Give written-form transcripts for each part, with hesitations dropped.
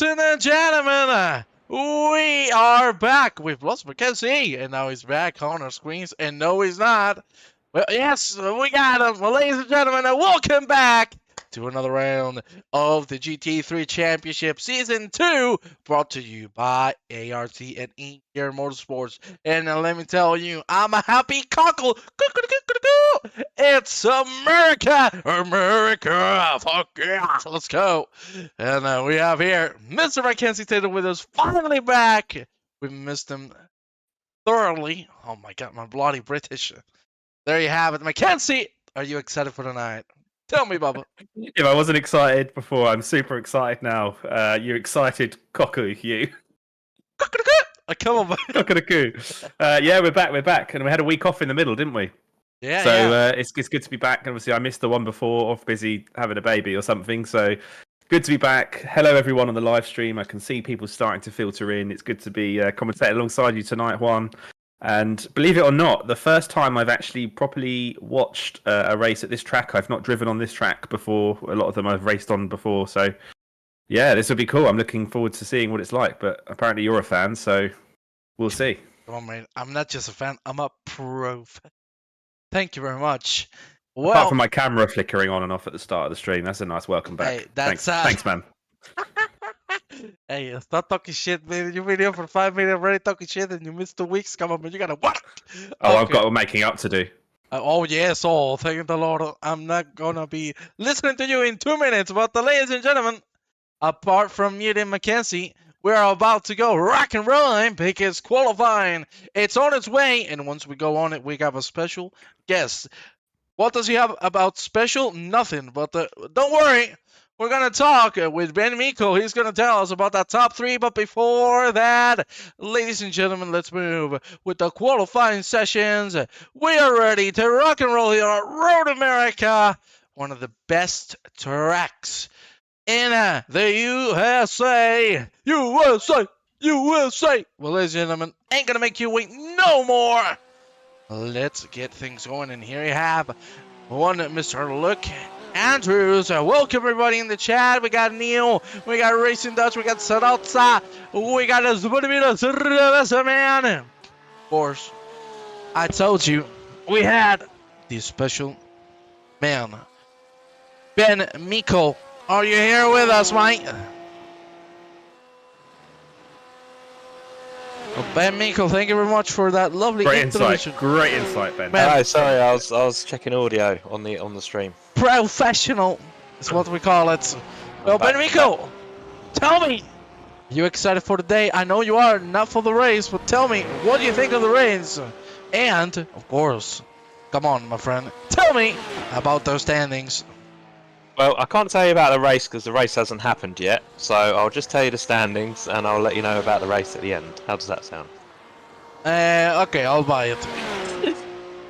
Ladies and gentlemen, we are back. We've lost Mackenzie, and now he's back on our screens. And no, he's not. Well, yes, we got him. Well, ladies and gentlemen, welcome back to another round of the GT3 Championship Season 2, brought to you by ART and Ingear Motorsports. And let me tell you, I'm a happy cockle. It's America! America! Fuck yeah! Let's go! And we have here Mr. Mackenzie Taylor with us, finally back! We missed him thoroughly. Oh my god, my bloody British. There you have it. Mackenzie, are you excited for tonight? Tell me, Bubba. If I wasn't excited before, I'm super excited now. You're excited, Cockoo, you. Come on, Cockoo. Yeah, we're back. And we had a week off in the middle, didn't we? Yeah, so yeah. It's good to be back. And obviously, I missed the one before, off busy having a baby or something. So good to be back. Hello, everyone on the live stream. I can see people starting to filter in. It's good to be commentating alongside you tonight, Juan. And believe it or not, the first time I've actually properly watched a race at this track. I've not driven on this track before. A lot of them I've raced on before. So yeah, this will be cool. I'm looking forward to seeing what it's like. But apparently you're a fan, so we'll see. Come on, man. I'm not just a fan. I'm a pro fan. Thank you very much. Well, apart from my camera flickering on and off at the start of the stream, that's a nice welcome back. Hey, that's, thanks, man. Hey, stop talking shit, man. You've been here for 5 minutes already talking shit and you missed 2 weeks. Come on, man. You gotta what? Oh, okay. I've got making up to do. Oh, yes. Oh, thank the Lord. I'm not gonna be listening to you in 2 minutes. But ladies and gentlemen, apart from you and Mackenzie, we're about to go rock and rolling because qualifying, it's on its way. And once we go on it, we have a special guest. What does he have about special? Nothing. But don't worry. We're going to talk with Ben Miko. He's going to tell us about that top 3. But before that, ladies and gentlemen, let's move with the qualifying sessions. We are ready to rock and roll here at Road America, one of the best tracks in the USA. USA! USA! Well, ladies and gentlemen, ain't going to make you wait no more. Let's get things going. And here you have one Mr. Luke Andrews. Welcome everybody in the chat. We got Neil, we got Racing Dutch, we got Sarotza, we got a man. Of course, I told you we had the special man, Ben Miko. Are you here with us, mate? Well, Ben Miko, thank you very much for that lovely introduction. Great insight, Ben. Oh, sorry, I was checking audio on the stream. Professional is what we call it. Well, Ben Miko, tell me, are you excited for the day? I know you are, not for the race, but tell me, what do you think of the race? And, of course, come on, my friend, tell me about those standings. Well, I can't tell you about the race because the race hasn't happened yet, so I'll just tell you the standings and I'll let you know about the race at the end. How does that sound? Okay, I'll buy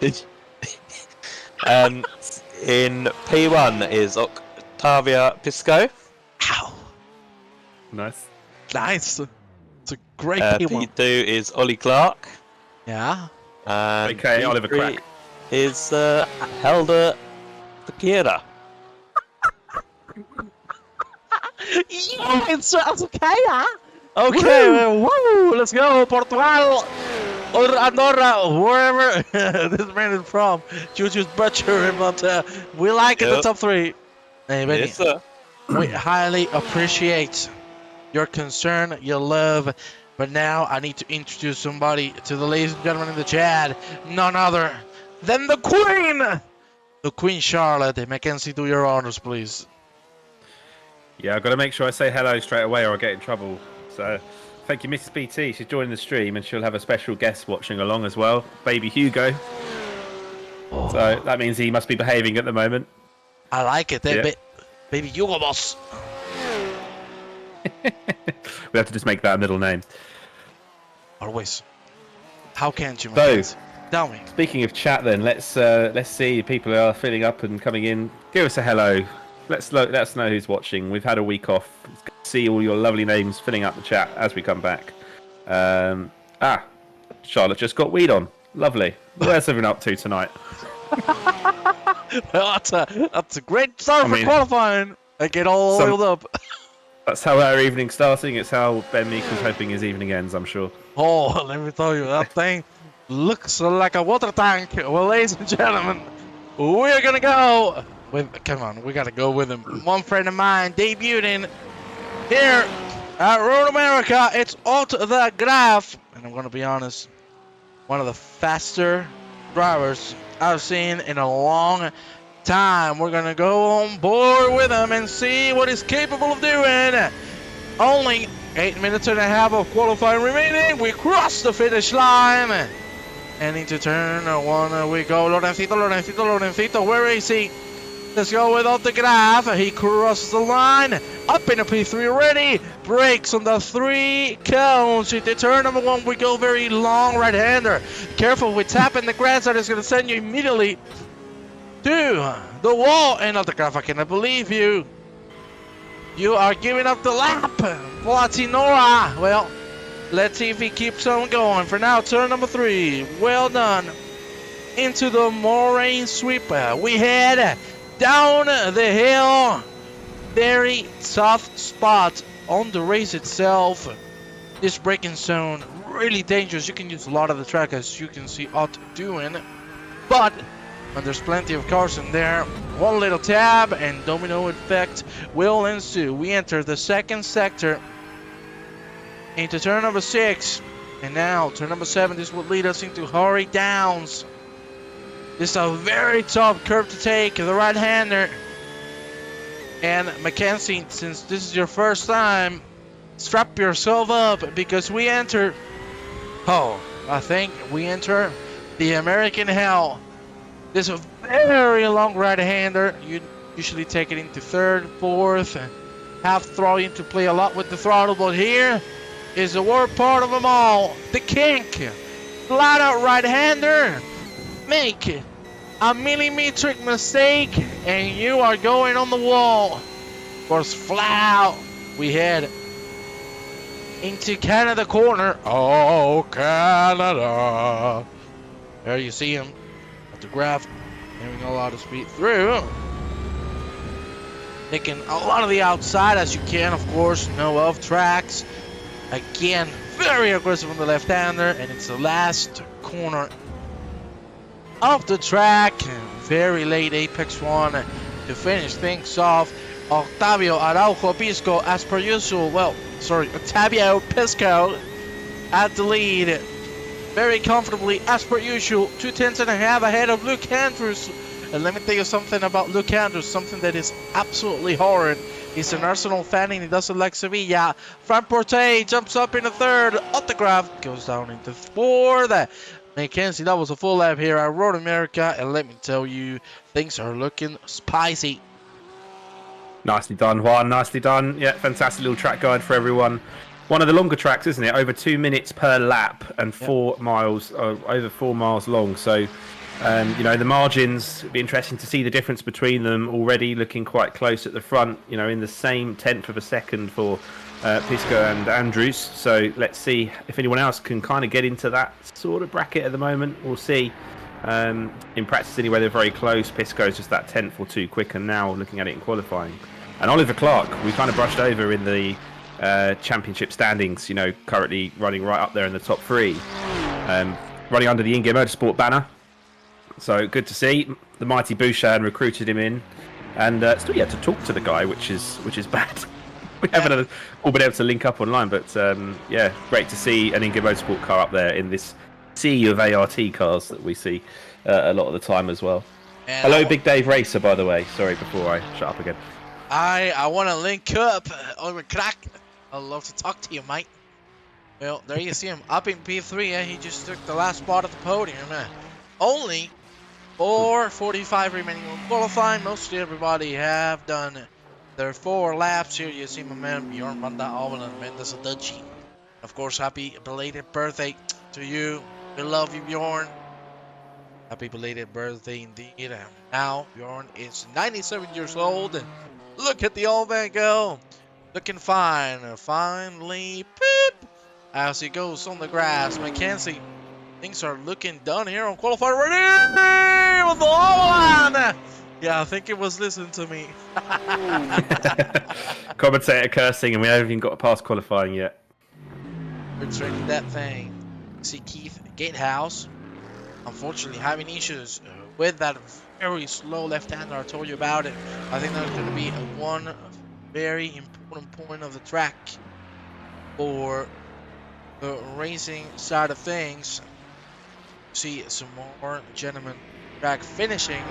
it. In P1 is Octavia Pisco. Ow. Nice. Nice. It's a great P1. P2 is Ollie Clark. Yeah. And okay, P3 Oliver Crack. Is Helder Fakira. Yeah, it's okay, huh? Okay, woo, let's go, Portugal, or Andorra, wherever this man is from. You just butcher him, but we like it, the top 3. Hey, Benny, Yes, sir. we highly appreciate your concern, your love, but now I need to introduce somebody to the ladies and gentlemen in the chat, none other than the Queen Charlotte. Mackenzie, do your honors, please. Yeah, I've got to make sure I say hello straight away or I'll get in trouble. So, thank you, Mrs. BT. She's joining the stream and she'll have a special guest watching along as well, baby Hugo. Oh. So, that means he must be behaving at the moment. I like it, yeah. Baby Hugo boss. We have to just make that a middle name. Always. How can't you, my So, friends? Tell me. Speaking of chat then, let's see if people are filling up and coming in. Give us a hello. Let us know who's watching. We've had a week off. It's good to see all your lovely names filling up the chat as we come back. Charlotte just got weed on. Lovely. Where's everyone up to tonight? That's a great start for qualifying. I get all oiled up. That's how our evening's starting. It's how Ben Meek was hoping his evening ends, I'm sure. Oh, let me tell you, that thing looks like a water tank. Well, ladies and gentlemen, we're gonna go with. Come on, we gotta go with him. One friend of mine debuting here at Road America. It's Autograph, and I'm gonna be honest, one of the faster drivers I've seen in a long time. We're gonna go on board with him and see what he's capable of doing. Only 8 minutes and a half of qualifying remaining. We cross the finish line. And into turn one we go. Lorencito, where is he? Let's go with Autograph. He crosses the line. Up in a P3 ready. Brakes on the 3 cones. Into turn number 1 we go. Very long right-hander. Careful with tapping the grass. That is going to send you immediately to the wall. And Autograph, I cannot believe you. You are giving up the lap. Platinora. Well, let's see if he keeps on going. For now, turn number 3. Well done. Into the moraine sweeper. We head down the hill. Very tough spot on the race itself. This braking zone, really dangerous. You can use a lot of the track, as you can see Ott doing. But when there's plenty of cars in there, one little tab and domino effect will ensue. We enter the second sector into turn number 6, and now turn number 7. This will lead us into Horry Downs. This is a very tough curve to take, the right-hander. And Mackenzie, since this is your first time, strap yourself up, because we enter, I think we enter the American Hell. This is a very long right-hander. You usually take it into 3rd, 4th, half throttle into play a lot with the throttle, but here is the worst part of them all. The kink. Flat out right-hander. Make a millimetric mistake and you are going on the wall. Of course, flat out we head into Canada corner. Oh, Canada. There you see him. Autograph, having a lot of speed through. Taking a lot of the outside, as you can, of course, know of tracks. Again, very aggressive on the left-hander, and it's the last corner of the track. Very late apex one to finish things off. Octavio Araujo Pisco, as per usual. Octavio Pisco at the lead. Very comfortably, as per usual, 2 tenths and a half ahead of Luke Andrews. And let me tell you something about Luke Andrews, something that is absolutely horrid. He's an Arsenal fan and he doesn't like Sevilla. Fran Porte jumps up in the 3rd. Autograph goes down into 4th. Mackenzie, that was a full lap here at Road America. And let me tell you, things are looking spicy. Nicely done, Juan. Nicely done. Yeah, fantastic little track guide for everyone. One of the longer tracks, isn't it? Over 2 minutes per lap and 4 miles, over 4 miles long. So, the margins, it'd be interesting to see the difference between them. Already looking quite close at the front, in the same 1/10 of a second for Pisco and Andrews. So let's see if anyone else can kind of get into that sort of bracket at the moment. We'll see. In practice anyway, they're very close. Pisco's just that 1/10 or 2 quicker now, looking at it in qualifying. And Oliver Clark, we kind of brushed over in the championship standings, currently running right up there in the top 3, running under the Ingear Motorsport banner. So good to see. The mighty Bouchard recruited him in, and still yet to talk to the guy, which is bad. We haven't all been able to link up online, but great to see an Ingear Motorsport car up there in this sea of ART cars that we see a lot of the time as well. And hello, Big Dave Racer, by the way. Sorry, before I shut up again. I want to link up, Oliver Crack. I'd love to talk to you, mate. Well, there you see him up in P3. He just took the last spot at the podium. Only 4:45 remaining on qualifying. Mostly everybody have done their 4 laps. Here you see my man Bjorn van der Alven and Mendes Aducci. Of course, happy belated birthday to you. We love you, Bjorn. Happy belated birthday indeed. Now Bjorn is 97 years old. Look at the old man go. Looking fine. Finally, beep, as he goes on the grass. Mackenzie, things are looking done here on qualifier. Ready with the line. Yeah, I think it was listening to me. Commentator cursing, and we haven't even got past qualifying yet. We're tracking that thing. See Keith Gatehouse, unfortunately having issues with that very slow left-hander. I told you about it. I think that's going to be one very important point of the track for the racing side of things. See some more gentlemen track finishing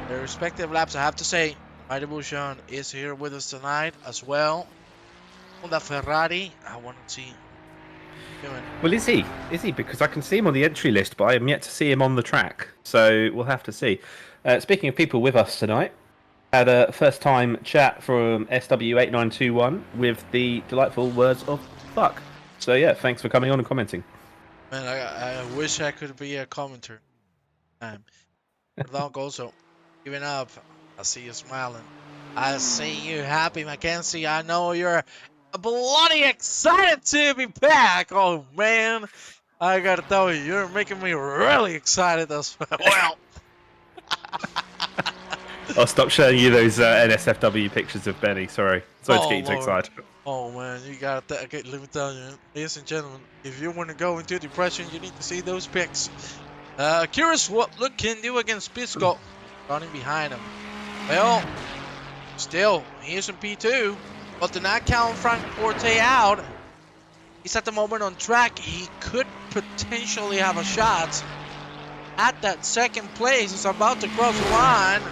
their respective laps. I have to say, Mighty Bouchon is here with us tonight as well. On the Ferrari, I want to see. Well, is he? Is he? Because I can see him on the entry list, but I am yet to see him on the track. So we'll have to see. Speaking of people with us tonight, had a first-time chat from SW8921 with the delightful words of fuck. So yeah, thanks for coming on and commenting. Man, I wish I could be a commenter. Without also giving up, I see you smiling. I see you happy, Mackenzie. I know you're bloody excited to be back. Oh man, I gotta tell you, you're making me really excited as well. I'll stop showing you those NSFW pictures of Benny. Sorry to get you too excited. Oh man, you gotta. Okay, let me tell you, ladies and gentlemen, if you want to go into depression, you need to see those pics. Curious what Luke can do against Pisco, running behind him. Well, still, he is in P2, but to not count Frank Forte out, he's at the moment on track. He could potentially have a shot at that second place. He's about to cross the line.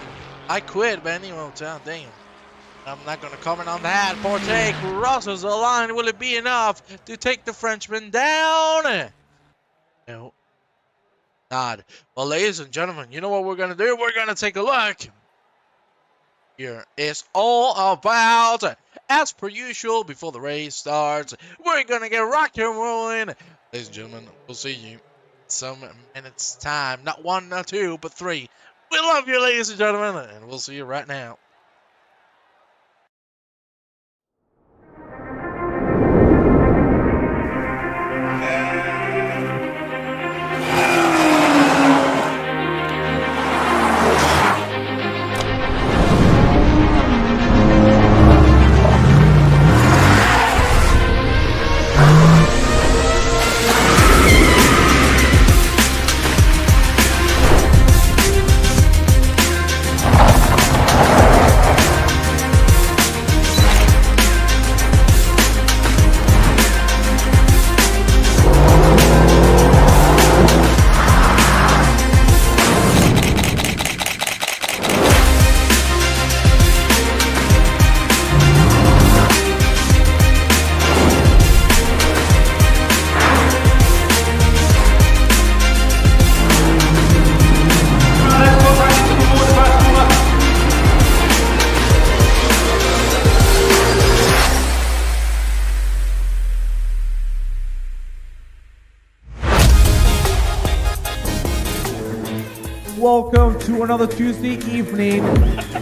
I quit, Benny. Well, damn. I'm not going to comment on that. Forte crosses the line. Will it be enough to take the Frenchman down? No. Not. Well, ladies and gentlemen, you know what we're going to do? We're going to take a look. Here is all about, as per usual, before the race starts, we're going to get rock and rolling. Ladies and gentlemen, we'll see you in some minutes time. Not one, not two, but three. We love you, ladies and gentlemen, and we'll see you right now. Welcome to another Tuesday evening. Pandemonium!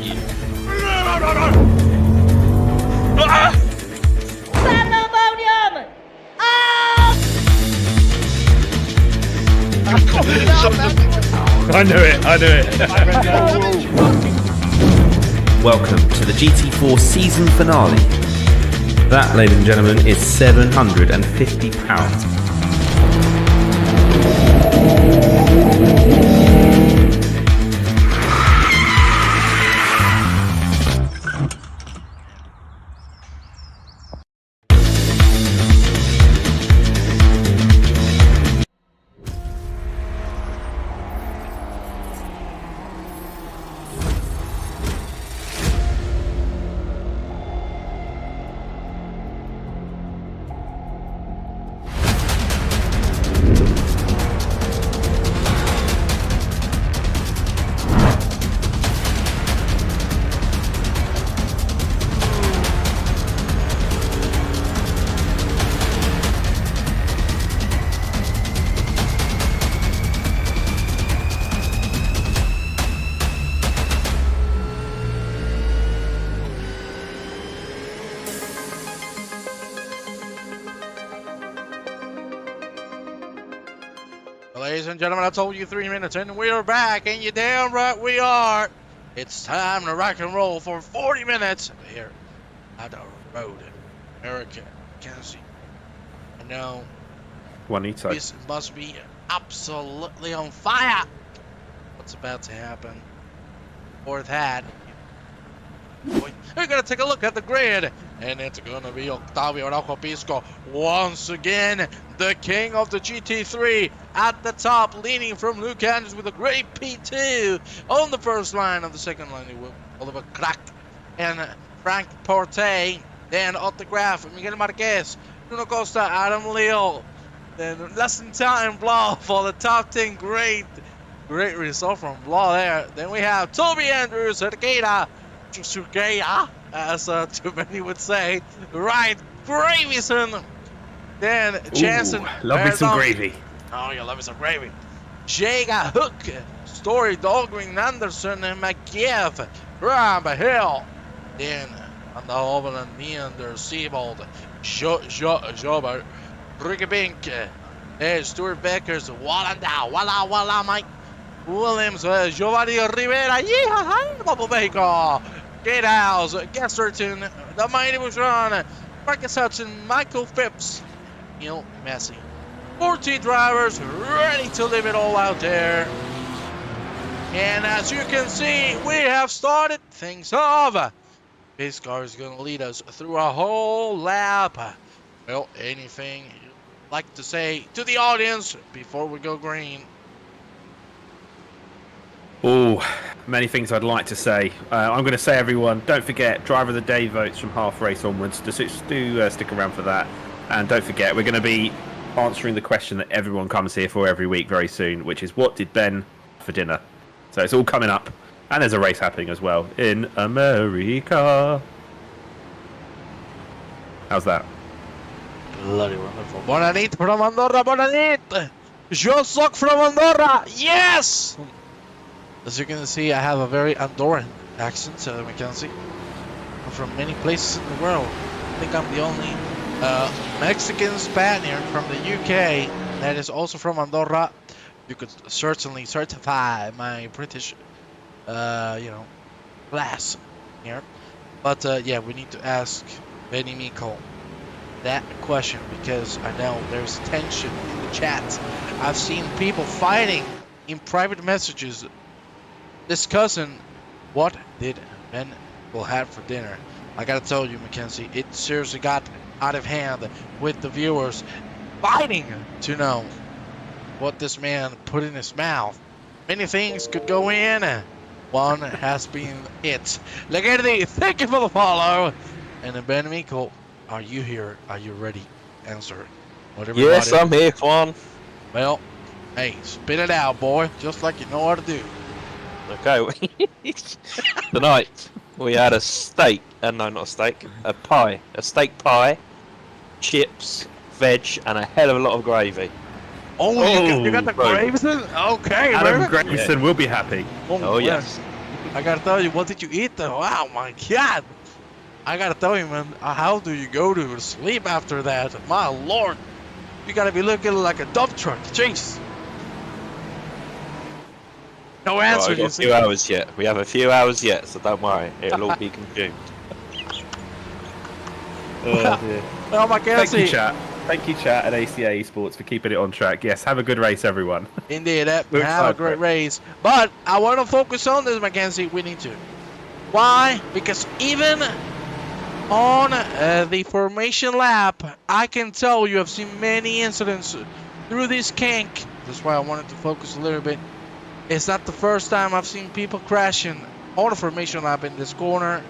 I knew it. Welcome to the GT4 season finale. That, ladies and gentlemen, is £750. Ladies and gentlemen, I told you 3 minutes and we are back, and you're damn right we are. It's time to rock and roll for 40 minutes here at the road. America, Mackenzie. I know Juanito. this must be absolutely on fire. What's about to happen? Or that. We're gonna take a look at the grid, and it's gonna be Octavio Araujo Pisco once again, the king of the GT3 at the top, leading from Luke Andrews with a great P2 on the first line. On the second line, Oliver Crack and Frank Porte. Then Autograph, Miguel Marquez, Bruno Costa, Adam Lyall. Then less than time, Blah for the top 10. Great result from Blah there. Then we have Toby Andrews, Cerqueira, as too many would say. Right, Gravison. Then Jansen. Love me some gravy. Oh, you love me some gravy. Jaga Hook, Story, Dahlgren, Anderson, and McGiff. Rob Hill. Then on the Overland, Neander, Seabold, Jobber, Ricky Bink. There's Stewart, Vickers, Wallandow, Walla, Mike Williams, Giovanni Rivera, Bubble Baker, Gatehouse, Gesterton, the Mighty Bouchon, Marcus Hudson, Michael Phipps, Neil Messi. 14 drivers ready to live it all out there. And as you can see, we have started things off. This car is going to lead us through a whole lap. Well, anything you'd like to say to the audience before we go green? Oh, many things I'd like to say. I'm going to say, everyone, don't forget, Driver of the Day votes from half race onwards. Do stick around for that. And don't forget, we're going to be answering the question that everyone comes here for every week very soon, which is, what did Ben for dinner? So it's all coming up. And there's a race happening as well in America. How's that? Bloody wonderful. Bonanit from Andorra, Bonanit! Josok from Andorra, yes! As you can see, I have a very Andorran accent, Mackenzie. I'm from many places in the world. I think I'm the only Mexican Spaniard from the UK that is also from Andorra. You could certainly certify my British, class here. But yeah, we need to ask Benny Mikkel that question, because I know there's tension in the chat. I've seen people fighting in private messages discussing what did Ben will have for dinner. I gotta tell you, Mackenzie, it seriously got out of hand with the viewers fighting to know what this man put in his mouth. Many things could go in. One has been it. Legardi, thank you for the follow. And then Ben Mikkel, are you here? Are you ready? Answer. Yes, I'm here, Juan. Well, hey, spit it out, boy. Just like you know what to do. Okay. Tonight we had a steak, no, not a steak, a pie, a steak pie, chips, veg, and a hell of a lot of gravy. Oh, you got the Gravison? Okay, Adam Gravison will be happy. Oh yes. I gotta tell you, what did you eat though? Wow, my God. I gotta tell you, man, how do you go to sleep after that? My Lord. You gotta be looking like a dump truck. Jeez. No answer, Well, you a see. few hours yet. We have a few hours yet, so don't worry. It'll all be consumed. Well, Mackenzie. Thank you, chat, and ACA Esports for keeping it on track. Yes, have a good race, everyone. Indeed, have We're a excited great for it. race. But I want to focus on this, Mackenzie. We need to. Why? Because even on the formation lap, I can tell you have seen many incidents through this kink. That's why I wanted to focus a little bit. It's not the first time I've seen people crashing on the formation lap in this corner.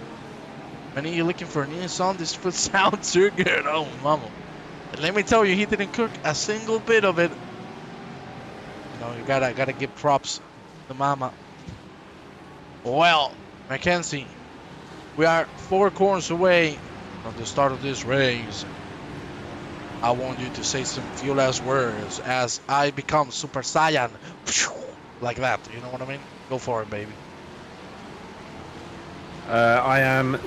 When you're looking for a new song, this would sound too good. Oh, mama. And let me tell you, he didn't cook a single bit of it. You know, you gotta give props to mama. Well, Mackenzie, we are 4 corners away from the start of this race. I want you to say some few last words as I become Super Saiyan. Like that, you know what I mean? Go for it, baby. I am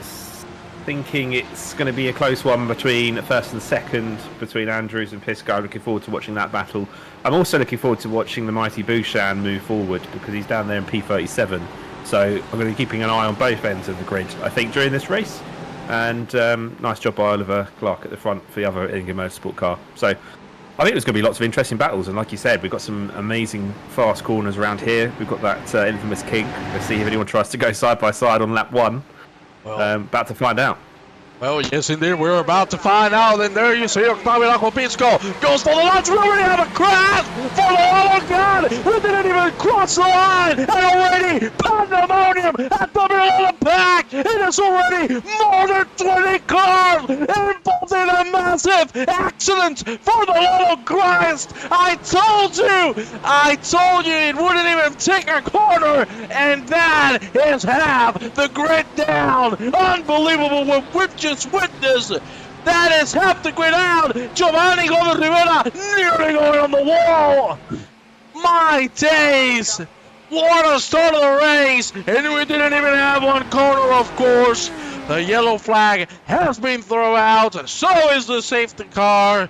thinking it's going to be a close one between first and second, between Andrews and Pisco. I'm looking forward to watching that battle. I'm also looking forward to watching the mighty Bouchan move forward, because he's down there in P37 So I'm going to be keeping an eye on both ends of the grid, I think, during this race. And nice job by Oliver Clark at the front for the other Ingear Motorsport car. So I think there's going to be lots of interesting battles. And like you said, we've got some amazing fast corners around here. We've got that infamous kink. Let's see if anyone tries to go side by side on lap 1. Well, About to find out. Well, yes, indeed, we're about to find out. And there you see Octavio Pisco goes for the launch. We already have a crash for the love of God. We didn't even cross the line. And already pandemonium at the middle of the pack. It is already more than 20 cars involved in a massive accident. For the love of Christ, I told you it wouldn't even take a corner. And that is half the grid down. Unbelievable what we've just witnessed. That is half the grid out. Giovanni Gómez Rivera nearly going on the wall. My days. What a start of the race. And we didn't even have one corner, of course. The yellow flag has been thrown out, and so is the safety car.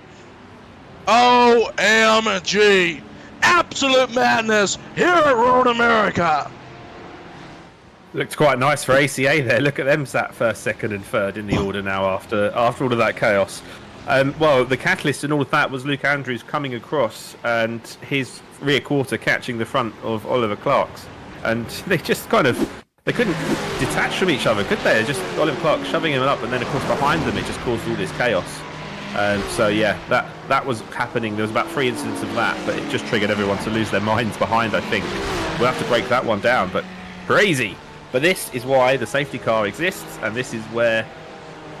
OMG. Absolute madness here at Road America. Looked quite nice for ACA there. Look at them sat first, second and third in the order now after all of that chaos. Well, the catalyst and all of that was Luke Andrews coming across and his rear quarter catching the front of Oliver Clark's. And they just they couldn't detach from each other, could they? Just Oliver Clark shoving him up, and then of course behind them it just caused all this chaos. So yeah, that was happening. There was about 3 incidents of that, but it just triggered everyone to lose their minds behind, I think. We'll have to break that one down, but crazy. But this is why the safety car exists, and this is where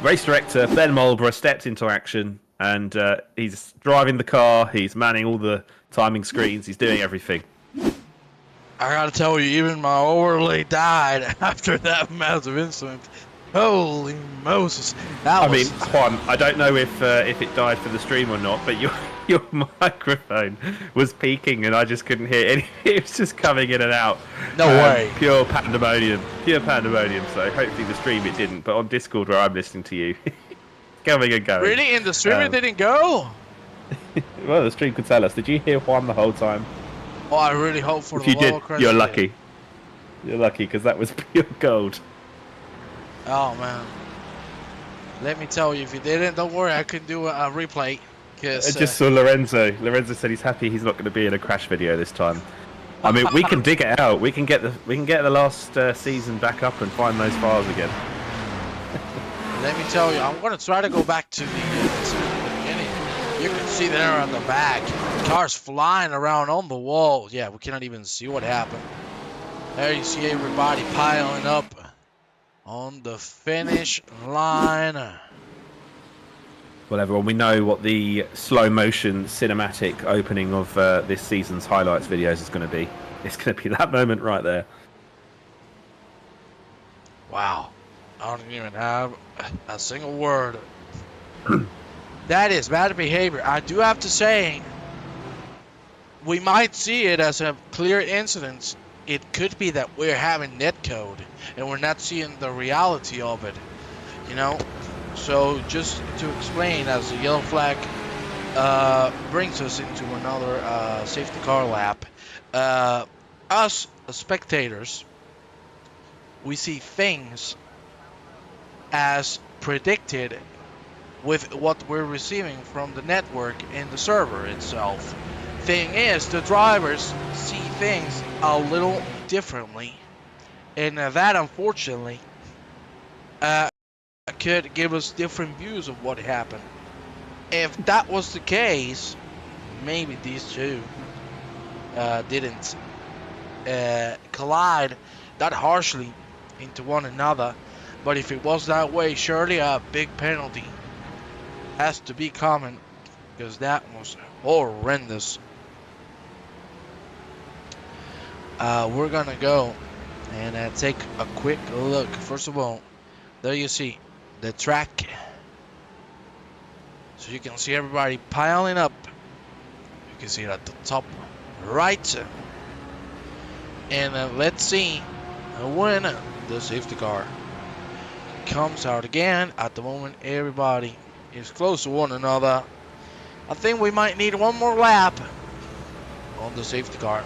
race director Ben Marlborough stepped into action, and he's driving the car, he's manning all the timing screens, he's doing everything. I gotta tell you, even my overlay died after that massive incident. Holy Moses! Juan, I don't know if it died for the stream or not, but your microphone was peaking and I just couldn't hear any. It was just coming in and out. No way. Pure pandemonium. So hopefully the stream it didn't, but on Discord where I'm listening to you, coming and going. Really? In the stream it didn't go? Well, the stream could tell us. Did you hear Juan the whole time? Oh, I really hope for if the you did, Christ you're lucky. You're lucky because that was pure gold. Oh man, let me tell you, if you didn't, don't worry, I can do a replay. I just saw Lorenzo. Lorenzo said he's happy he's not going to be in a crash video this time. I mean, we can dig it out. We can get the last season back up and find those files again. Let me tell you, I'm going to try to go back to the beginning. You can see there on the back, cars flying around on the wall. Yeah, we cannot even see what happened. There you see everybody piling up on the finish line. Well, everyone, we know what the slow motion cinematic opening of this season's highlights videos is going to be. It's going to be that moment right there. Wow. I don't even have a single word. That is bad behavior. I do have to say, we might see it as a clear incident. It could be that we're having netcode and we're not seeing the reality of it, you know? So just to explain, as the yellow flag brings us into another safety car lap, us spectators, we see things as predicted with what we're receiving from the network and the server itself. Thing is, the drivers see things a little differently, and that unfortunately could give us different views of what happened. If that was the case, maybe these two didn't collide that harshly into one another, but if it was that way, surely a big penalty has to be coming, because that was horrendous. We're gonna go and take a quick look. First of all, there you see the track, so you can see everybody piling up. You can see it at the top right, and let's see when the safety car comes out again. At the moment, everybody is close to one another. I think we might need one more lap on the safety car.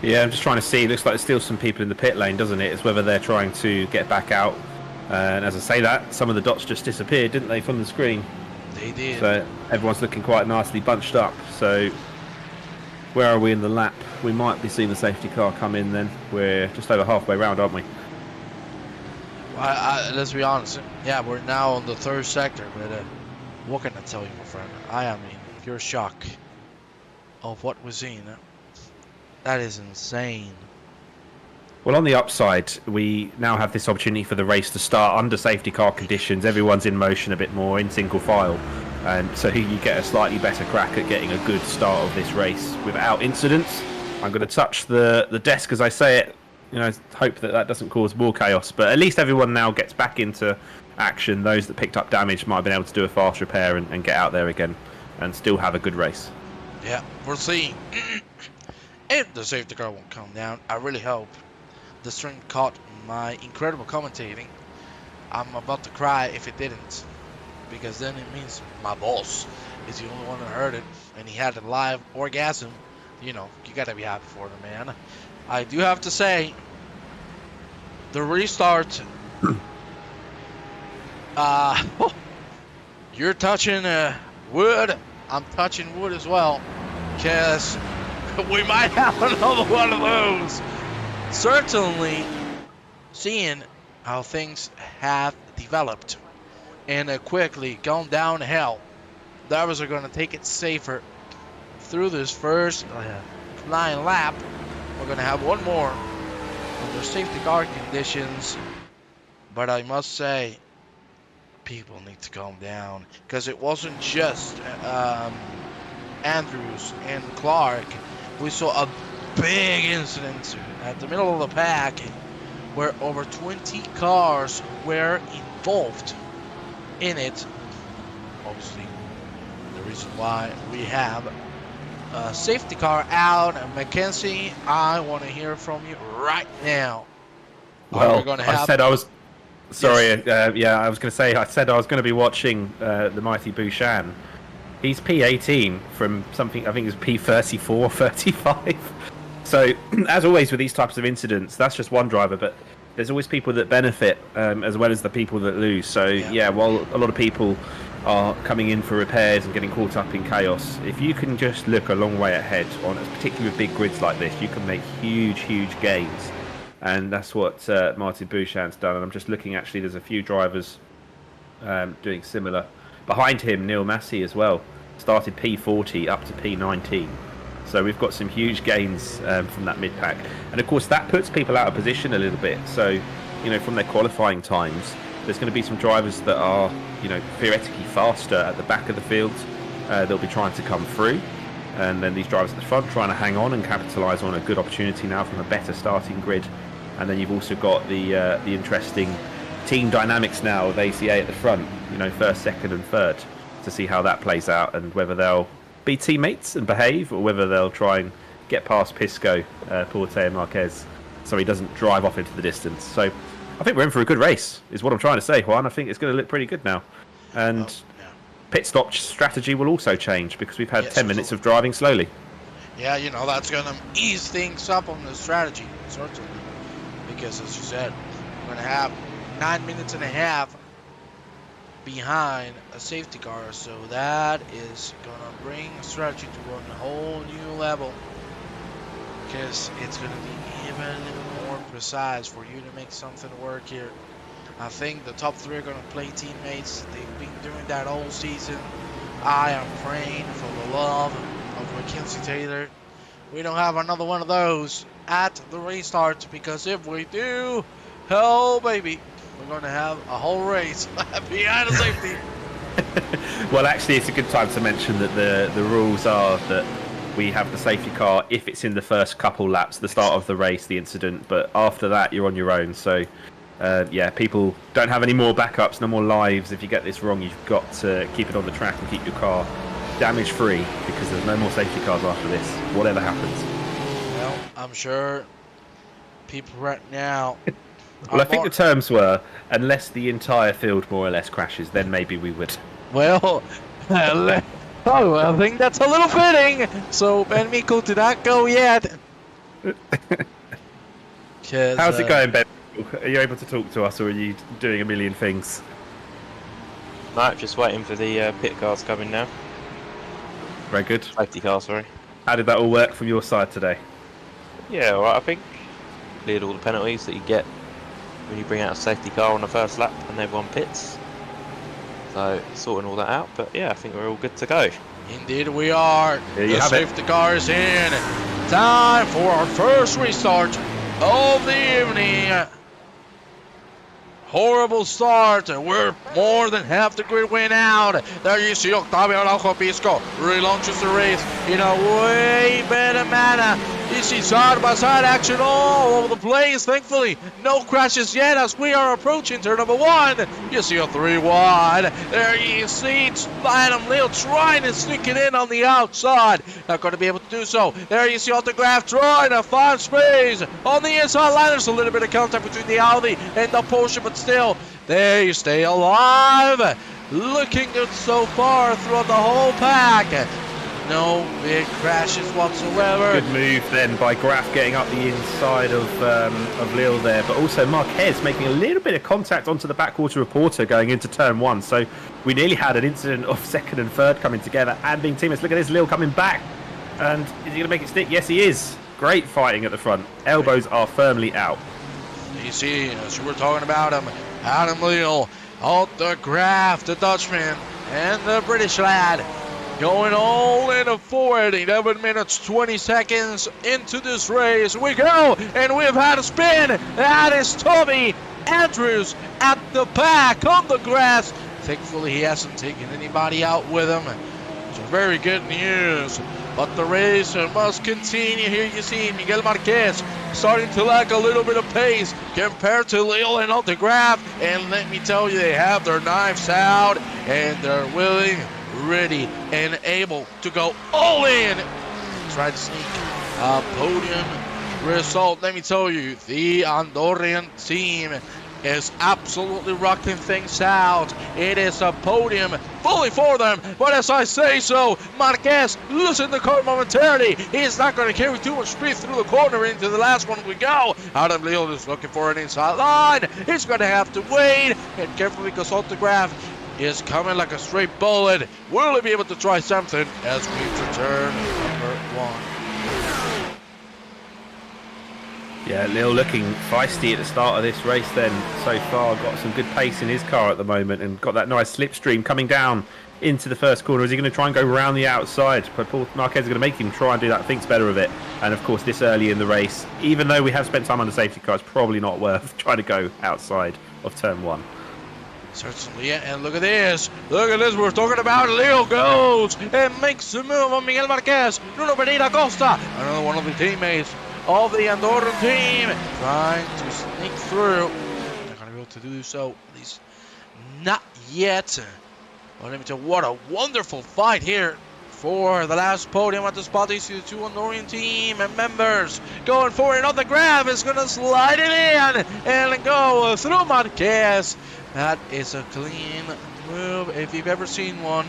Yeah, I'm just trying to see. It looks like there's still some people in the pit lane, doesn't it? It's whether they're trying to get back out. And as I say that, some of the dots just disappeared, didn't they, from the screen? They did. So everyone's looking quite nicely bunched up. So where are we in the lap? We might be seeing the safety car come in then. We're just over halfway round, aren't we? Let's be honest. Yeah, we're now on the third sector, but what can I tell you, my friend? I am in pure shock of what we're seeing. That is insane. Well, on the upside, we now have this opportunity for the race to start under safety car conditions. Everyone's in motion a bit more in single file, and so you get a slightly better crack at getting a good start of this race without incidents. I'm going to touch the desk as I say it. You know, hope that doesn't cause more chaos. But at least everyone now gets back into action. Those that picked up damage might have been able to do a fast repair and get out there again and still have a good race. Yeah, we'll see. If the safety car won't come down, I really hope. The stream caught my incredible commentating. I'm about to cry if it didn't, because then it means my boss is the only one that heard it, and he had a live orgasm. You know, you gotta be happy for the man. I do have to say, the restart. You're touching wood. I'm touching wood as well, because we might have another one of those. Certainly, seeing how things have developed and quickly gone downhill, drivers are going to take it safer through this first flying lap. We're going to have one more under safety car conditions, but I must say, people need to calm down, because it wasn't just Andrews and Clark. We saw a big incident at the middle of the pack where over 20 cars were involved in it. Obviously, the reason why we have a safety car out. Mackenzie, I want to hear from you right now. Well, I said I was sorry. Yes. I was going to say I said I was going to be watching the mighty Bouchan. He's P18 from something, I think it's P34, 35. So, as always with these types of incidents, that's just one driver, but there's always people that benefit as well as the people that lose. So, yeah, while a lot of people are coming in for repairs and getting caught up in chaos, if you can just look a long way ahead, particularly with big grids like this, you can make huge gains. And that's what Martin Bouchan's done. And I'm just looking, actually, there's a few drivers doing similar. Behind him, Neil Massey as well, started P40 up to P19. So we've got some huge gains from that mid-pack. And of course that puts people out of position a little bit. So, you know, from their qualifying times, there's going to be some drivers that are, you know, theoretically faster at the back of the field. They'll be trying to come through. And then these drivers at the front trying to hang on and capitalise on a good opportunity now from a better starting grid. And then you've also got the interesting team dynamics now with ACA at the front, you know, first, second and third, to see how that plays out and whether they'll be teammates and behave, or whether they'll try and get past Pisco, Porte and Marquez, so he doesn't drive off into the distance. So I think we're in for a good race, is what I'm trying to say, Juan. I think it's going to look pretty good now. And pit stop strategy will also change, because we've had 10 minutes of driving slowly. Yeah, you know, that's going to ease things up on the strategy, certainly. Because, as you said, we're going to have 9 minutes and a half behind a safety car, so that is gonna bring strategy to a whole new level, because it's gonna be even more precise for you to make something work here. I think the top three are gonna play teammates. They've been doing that all season. I am praying for the love of Mackenzie Taylor we don't have another one of those at the restart, because if we do, oh baby, we're going to have a whole race behind the safety. Well, actually, it's a good time to mention that the rules are that we have the safety car if it's in the first couple laps, the start of the race, the incident, but after that you're on your own. So yeah, people don't have any more backups, no more lives. If you get this wrong, you've got to keep it on the track and keep your car damage free, because there's no more safety cars after this, whatever happens. Well, I'm sure people right now well, I think the terms were, unless the entire field more or less crashes, then maybe we would. Well, I think that's a little fitting. So Ben Miko did not go yet. How's it going, Ben? Are you able to talk to us, or are you doing a million things? No, just waiting for the pit cars coming now. Very good. Safety car, sorry. How did that all work from your side today? Yeah, alright, I think. Cleared all the penalties that you get when you bring out a safety car on the first lap and everyone pits. So, sorting all that out, but yeah, I think we're all good to go. Indeed we are. There you The have it. safety car is in. Time for our first restart of the evening. Horrible start. We're more than half the grid went out. There you see Octavio Araujo Pisco relaunches the race in a way better manner. You see side-by-side action all over the place. Thankfully, no crashes yet as we are approaching turn number 1. You see a 3 wide. There you see Adam Lyall trying to sneak it in on the outside. Not going to be able to do so. There you see Autograph trying to find space on the inside line. There's a little bit of contact between the Audi and the Porsche, but still, they stay alive. Looking good so far throughout the whole pack. No big crashes whatsoever. Good move then by Graf getting up the inside of Lyall there, but also Marquez making a little bit of contact onto the backwater reporter going into turn 1. So we nearly had an incident of second and third coming together and being teammates. Look at this, Lyall coming back. And is he going to make it stick? Yes, he is. Great fighting at the front. Elbows are firmly out. You see, as you were talking about him, Adam Lyall, Autograph, the Dutchman, and the British lad. Going all in a forward, 11 minutes, 20 seconds into this race. We go, and we've had a spin. That is Tommy Andrews at the back on the grass. Thankfully, he hasn't taken anybody out with him. So very good news. But the race must continue. Here you see Miguel Marquez starting to lack a little bit of pace compared to Lyall and Autograph. And let me tell you, they have their knives out, and they're willing, ready, and able to go all in. Try to sneak a podium result. Let me tell you, the Andorran team is absolutely rocking things out. It is a podium fully for them, but as I say so, Marquez losing the car momentarily. He's not going to carry too much speed through the corner into the last one we go. Adam Lyall is looking for an inside line. He's going to have to wait and careful because Autograph is coming like a straight bullet. Will he be able to try something as we return number 1? Yeah, Lyall looking feisty at the start of this race then so far. Got some good pace in his car at the moment and got that nice slipstream coming down into the first corner. Is he going to try and go around the outside? But Paul Marquez is going to make him try and do that, thinks better of it. And of course, this early in the race, even though we have spent time on the safety car, it's probably not worth trying to go outside of turn 1. Certainly, yeah, and look at this. Look at this. We're talking about Lyall goes and makes the move on Miguel Marquez. Nuno Pereira Costa, another one of the teammates of the Andorran team, trying to sneak through. Not going to be able to do so, at least not yet. But let me tell you, what a wonderful fight here for the last podium at the spot. You see the 2 Andorran team members going for it. Autograph is going to slide it in and go through Marquez. That is a clean move if you've ever seen one.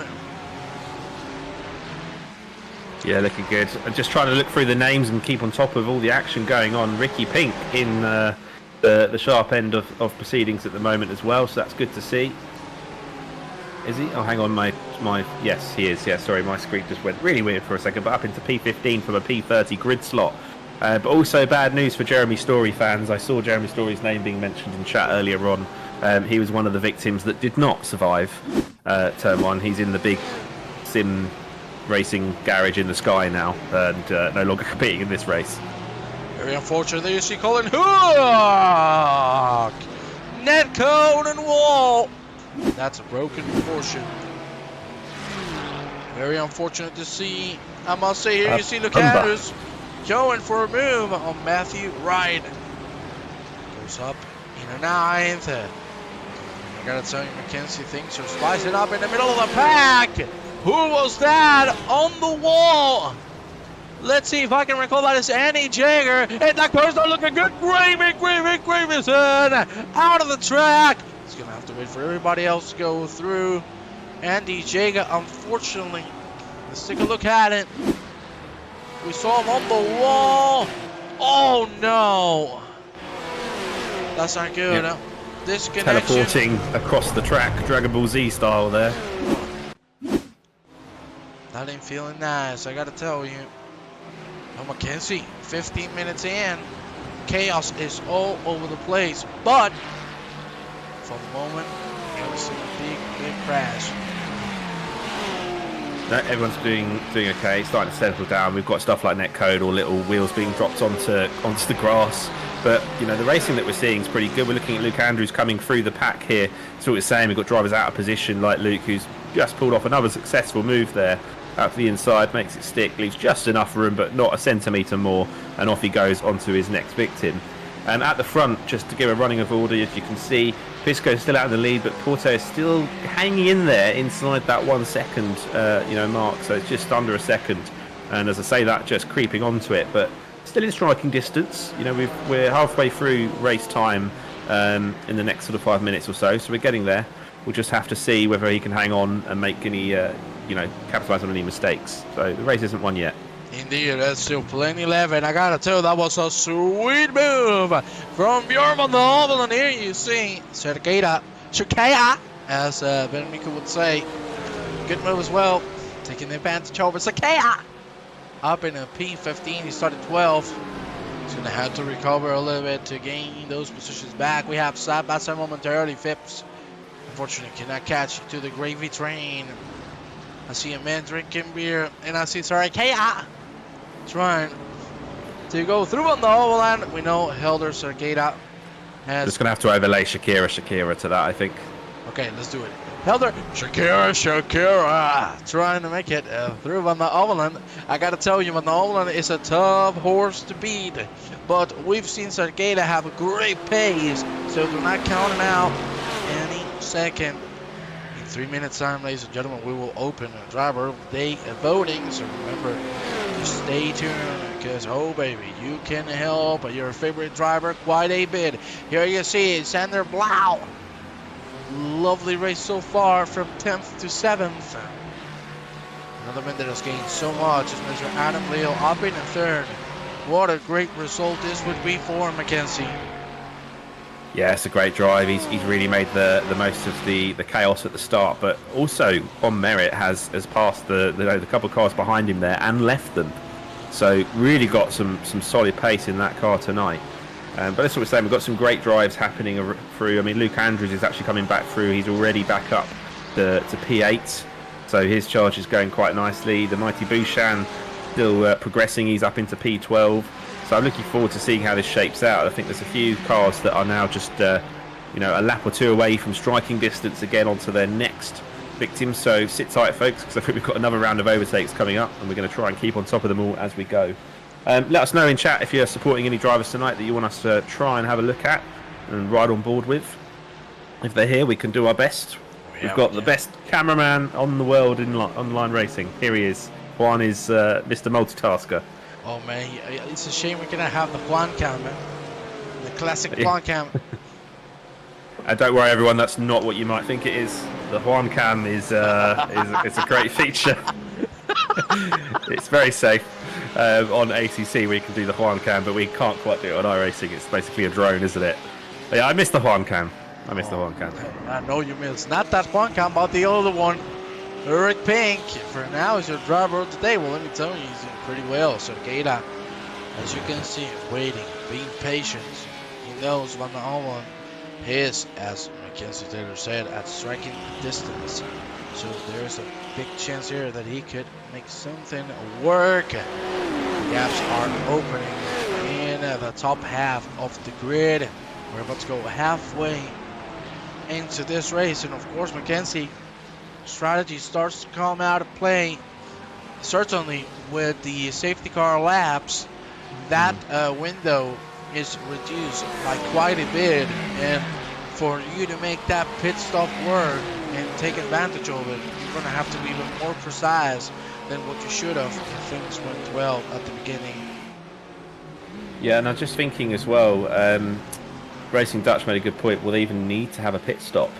Yeah, looking good. I'm just trying to look through the names and keep on top of all the action going on. Ricky Pink in the sharp end of proceedings at the moment as well, so that's good to see. Is he? Oh, hang on, my yes, he is. Yeah, sorry, my screen just went really weird for a second, but up into P15 from a P30 grid slot. But also bad news for Jeremy Story fans. I saw Jeremy Story's name being mentioned in chat earlier on. He was one of the victims that did not survive turn 1. He's in the big sim racing garage in the sky now and no longer competing in this race. Very unfortunately, you see Colin Hook, net cone and wall. That's a broken Porsche. Very unfortunate to see. I must say, here you see Lucas going for a move on Matthew Wright. Goes up in a 9th. I gotta tell you, Mackenzie thinks he'll slice it up in the middle of the pack. Who was that on the wall? Let's see if I can recall that. It's Andy Jager. And that car's not looking good. Gravison out of the track. He's going to have to wait for everybody else to go through. Andy Jager, unfortunately. Let's take a look at it. We saw him on the wall. Oh no! That's not good. Yep. Disconnection. Teleporting across the track, Dragon Ball Z style there. That ain't feeling nice, I gotta tell you. Oh, Mackenzie, 15 minutes in. Chaos is all over the place, but for the moment, it was a big crash. No, everyone's doing okay, starting to settle down. We've got stuff like netcode or little wheels being dropped onto the grass. But, you know, the racing that we're seeing is pretty good. We're looking at Luke Andrews coming through the pack here. That's what we're saying. We've got drivers out of position like Luke, who's just pulled off another successful move there. Out to the inside, makes it stick, leaves just enough room, but not a centimetre more. And off he goes onto his next victim. And at the front, just to give a running of order, as you can see, Pisco's still out in the lead, but Porto is still hanging in there inside that 1 second mark. So it's just under a second. And as I say that, just creeping onto it. But still in striking distance. You know, we're halfway through race time in the next sort of 5 minutes or so, so we're getting there. We'll just have to see whether he can hang on and make any, capitalise on any mistakes. So the race isn't won yet. Indeed, that's still plenty left, and I gotta tell you, that was a sweet move from Bjorn van der Hovel. And here you see Shakira, as Ben Mika would say. Good move as well, taking the advantage over Shakira. Up in a P15, he started 12. He's going to have to recover a little bit to gain those positions back. We have Sebastian momentarily Phipps. Unfortunately, cannot catch to the gravy train. I see a man drinking beer, and I see Sarikea trying to go through on the overland. We know Helder Sarikea has... Just going to have to overlay Shakira to that, I think. Okay, let's do it. Helder, Shakira, trying to make it through Van der Overland. I gotta tell you, Van der Overland is a tough horse to beat, but we've seen Sargeda have a great pace, so do not count him out any second. In 3 minutes time, ladies and gentlemen, we will open driver of the day voting, so remember to stay tuned, because oh baby, you can help your favorite driver quite a bit. Here you see Sander Blau. Lovely race so far from 10th to 7th. Another man that has gained so much is Mr. Adam Lyall up in 3rd. What a great result this would be for Mackenzie. Yeah, it's a great drive. He's really made the most of the chaos at the start, but also on merit has passed the couple of cars behind him there and left them. So really got some solid pace in that car tonight. But that's what we're saying. We've got some great drives happening through. I mean, Luke Andrews is actually coming back through. He's already back up to P8. So his charge is going quite nicely. The mighty Bouchan still progressing. He's up into P12. So I'm looking forward to seeing how this shapes out. I think there's a few cars that are now just, a lap or two away from striking distance again onto their next victim. So sit tight, folks, because I think we've got another round of overtakes coming up, and we're going to try and keep on top of them all as we go. Let us know in chat if you're supporting any drivers tonight that you want us to try and have a look at and ride on board with. If they're here, we can do our best. We've got the best cameraman on the world in online racing. Here he is. Juan is Mr. Multitasker. Oh man, it's a shame we cannot have the Juan cam, man. The classic Juan cam. And don't worry, everyone, that's not what you might think it is. The Juan cam it's a great feature. It's very safe. On ACC we can do the Juan cam, but we can't quite do it on iRacing. It's basically a drone, isn't it? But yeah, I miss the Juan cam. I know you miss not that Juan cam, but the other one. Eric Pink for now is your driver of the day. Well, let me tell you, he's doing pretty well. So Gata, as you can see, waiting, being patient. He knows Van der Hoven is, as Mackenzie Taylor said, at striking distance. So there's a big chance here that he could make something work. The gaps are opening in the top half of the grid. We're about to go halfway into this race, and of course, Mackenzie, strategy starts to come out of play. Certainly with the safety car laps, that window is reduced by quite a bit, and for you to make that pit stop work and take advantage of it, you're going to have to be even more precise than what you should have if things went well at the beginning. Yeah, and I'm just thinking as well, Racing Dutch made a good point. Will they even need to have a pit stop?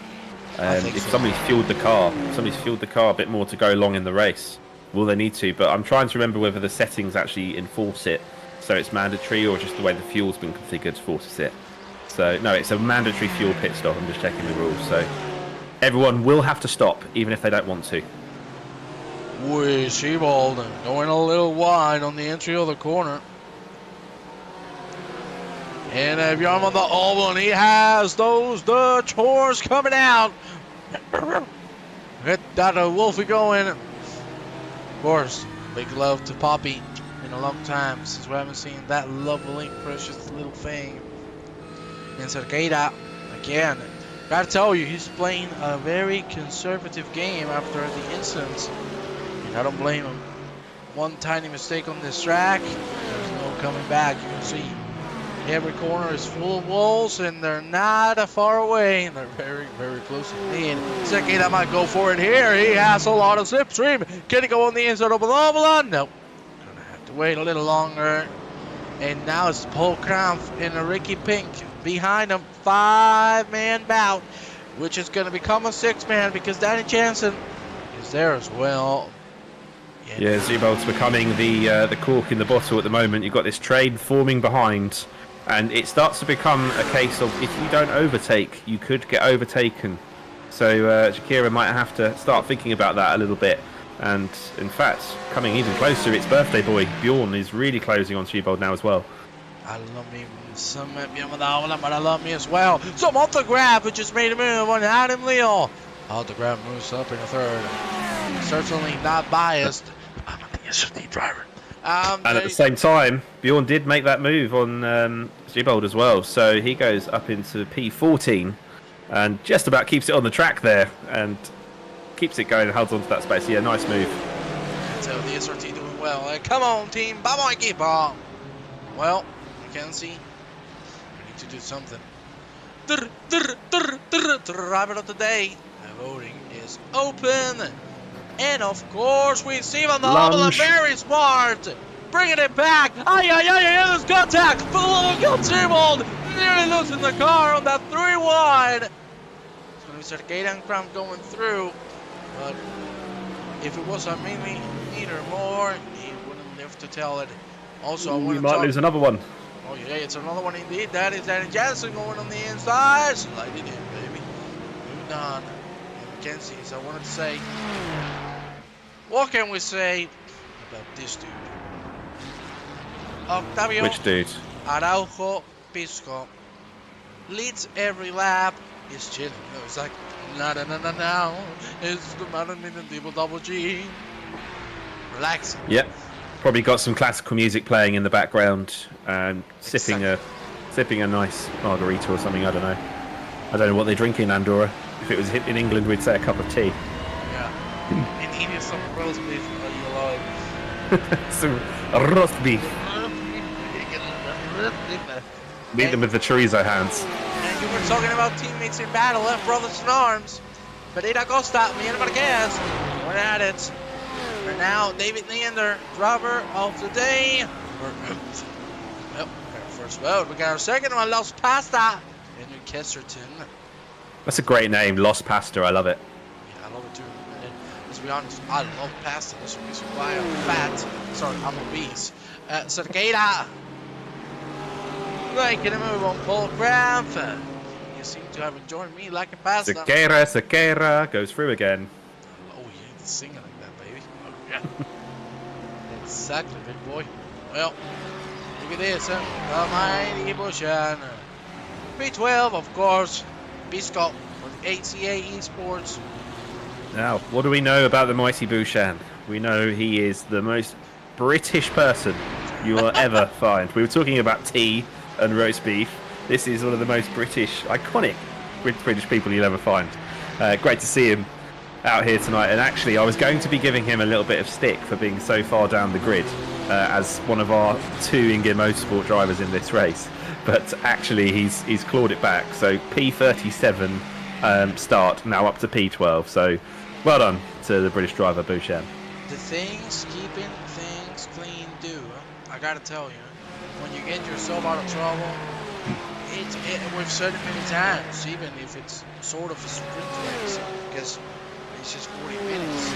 If somebody's fueled the car a bit more to go along in the race, will they need to? But I'm trying to remember whether the settings actually enforce it. so it's mandatory, or just the way the fuel's been configured forces it? So no, it's a mandatory fuel pit stop. I'm just checking the rules. So everyone will have to stop, even if they don't want to. Wee, Shebold going a little wide on the entry of the corner. And if you're on the oval, he has those Dutch horse coming out. Get that Wolfie going. Of course, big love to Poppy in a long time since we haven't seen that lovely, precious little thing. And Cerqueira, again, gotta tell you, he's playing a very conservative game after the incidents. And I don't blame him. One tiny mistake on this track, there's no coming back. You can see every corner is full of walls, and they're not far away, and they're very, very close indeed. Cerqueira might go for it here. He has a lot of slipstream. Can he go on the inside of the Noble? Nope. Gonna have to wait a little longer. And now it's Paul Krampf and Ricky Pink behind him. 5-man bout, which is gonna become a 6-man because Danny Jansen is there as well. Yeah, Zebold's becoming the cork in the bottle at the moment. You've got this train forming behind, and it starts to become a case of if you don't overtake, you could get overtaken. So Shakira might have to start thinking about that a little bit. And in fact, coming even closer, it's birthday boy Bjorn is really closing on Zebold now as well. I love me some but I love me as well. So Autograph, which just made a move on Adam Lyall. Autograph moves up in the third. Certainly not biased. I'm an ESPT driver. And at the same time, Bjorn did make that move on Zebold as well. So he goes up into P14 and just about keeps it on the track there and keeps it going and holds on to that space. Yeah, nice move. So the SRT doing well. Come on, team. Vamos, equipo. Well, Mackenzie, we need to do something. Driver of the day. The voting is open. And of course, we see on the level very smart. Bringing it back. There's contact. Full Zebold. Nearly losing the car on that 3 wide. It's going to be Cerqueira and Krampf going through. But if it was a millimeter more, he wouldn't live to tell it. Also, we might lose another one. Oh yeah, it's another one indeed. That is Danny Jansen going on the inside. Slide it in, baby. Moving on. Mackenzie, so I wanted to say, what can we say about this dude? Octavio. Which dude? Araujo Pisco leads every lap. He's chilling. It's like, no. It's the man in the double G. Relax. Yep. Probably got some classical music playing in the background and sipping a nice margarita or something. I don't know what they drink in Andorra. If it was in England, we'd say a cup of tea. Yeah. And eating some roast beef. Are you alive? Some roast beef. Meet them with the chorizo hands. And you were talking about teammates in battle and brothers in arms. Pereira Costa, Miguel Marquez, going at it. And now David Leander, driver of the day. First vote. We got our second one, Los Pasta, Henry Kesterton. That's a great name, Los Pasta. I love it. Yeah, I love it too. And let's be honest, I love pasta. That's the reason why I'm fat. Sorry, I'm obese. Cerqueira. Making a move on Paul Krampf. You seem to have enjoyed me like a pasta. Cerqueira goes through again. Oh, you need to sing it like that, baby. Oh, yeah. Exactly, big boy. Well, look at this. The mighty Bushan. P12, of course. Bisco for the ACA eSports. Now, what do we know about the mighty Bushan? We know he is the most British person you will ever find. We were talking about tea and roast beef. This is one of the most British, iconic British people you'll ever find. Great to see him out here tonight. And actually, I was going to be giving him a little bit of stick for being so far down the grid as one of our 2 Ingear Motorsport drivers in this race. But actually, he's clawed it back. So P37 start, now up to P12. So well done to the British driver, Bushan. The things keeping things clean do. I gotta tell you, when you get yourself out of trouble, we've said it many times, even if it's sort of a sprint race, because it's just 40 minutes.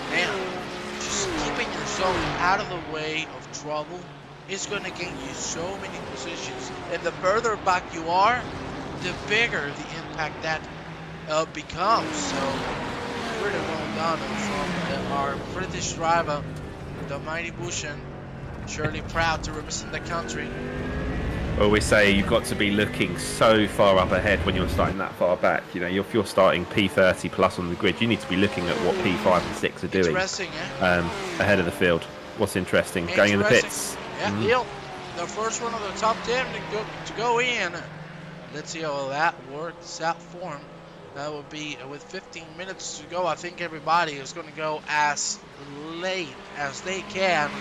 Man, just keeping yourself out of the way of trouble is going to gain you so many positions. And the further back you are, the bigger the impact that becomes. So, pretty well done from our British driver, the mighty Bushen. Surely proud to represent the country. Well, we say you've got to be looking so far up ahead when you're starting that far back. You know, if you're starting P30 plus on the grid, you need to be looking at what P5 and 6 are doing Interesting, eh? ahead of the field. What's interesting? Going in the pits. Yeah, Neil, the first one of the top 10 to go in. Let's see how that works out for him. That would be with 15 minutes to go. I think everybody is going to go as late as they can.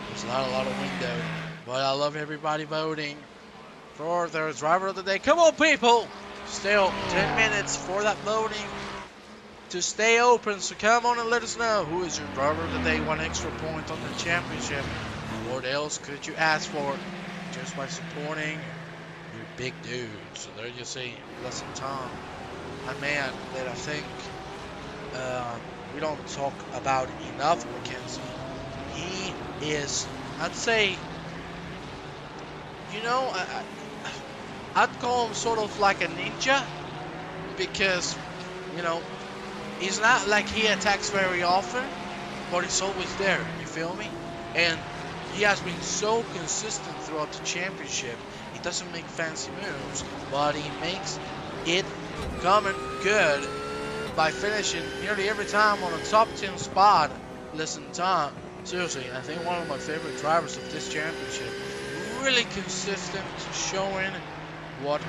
There's not a lot of window, but I love everybody voting for their driver of the day. Come on, people! Still 10 minutes for that voting to stay open, so come on and let us know who is your driver of the day. 1 extra point on the championship. What else could you ask for just by supporting your big dudes? So there you see, Lesson Tom, a man that I think we don't talk about enough, Mackenzie. He is, I'd say, you know, I'd call him sort of like a ninja, because, you know, he's not like he attacks very often, but he's always there, you feel me? And he has been so consistent throughout the championship. He doesn't make fancy moves, but he makes it coming good by finishing nearly every time on a top 10 spot. Listen, Tom, seriously, I think one of my favorite drivers of this championship. Really consistent, showing what,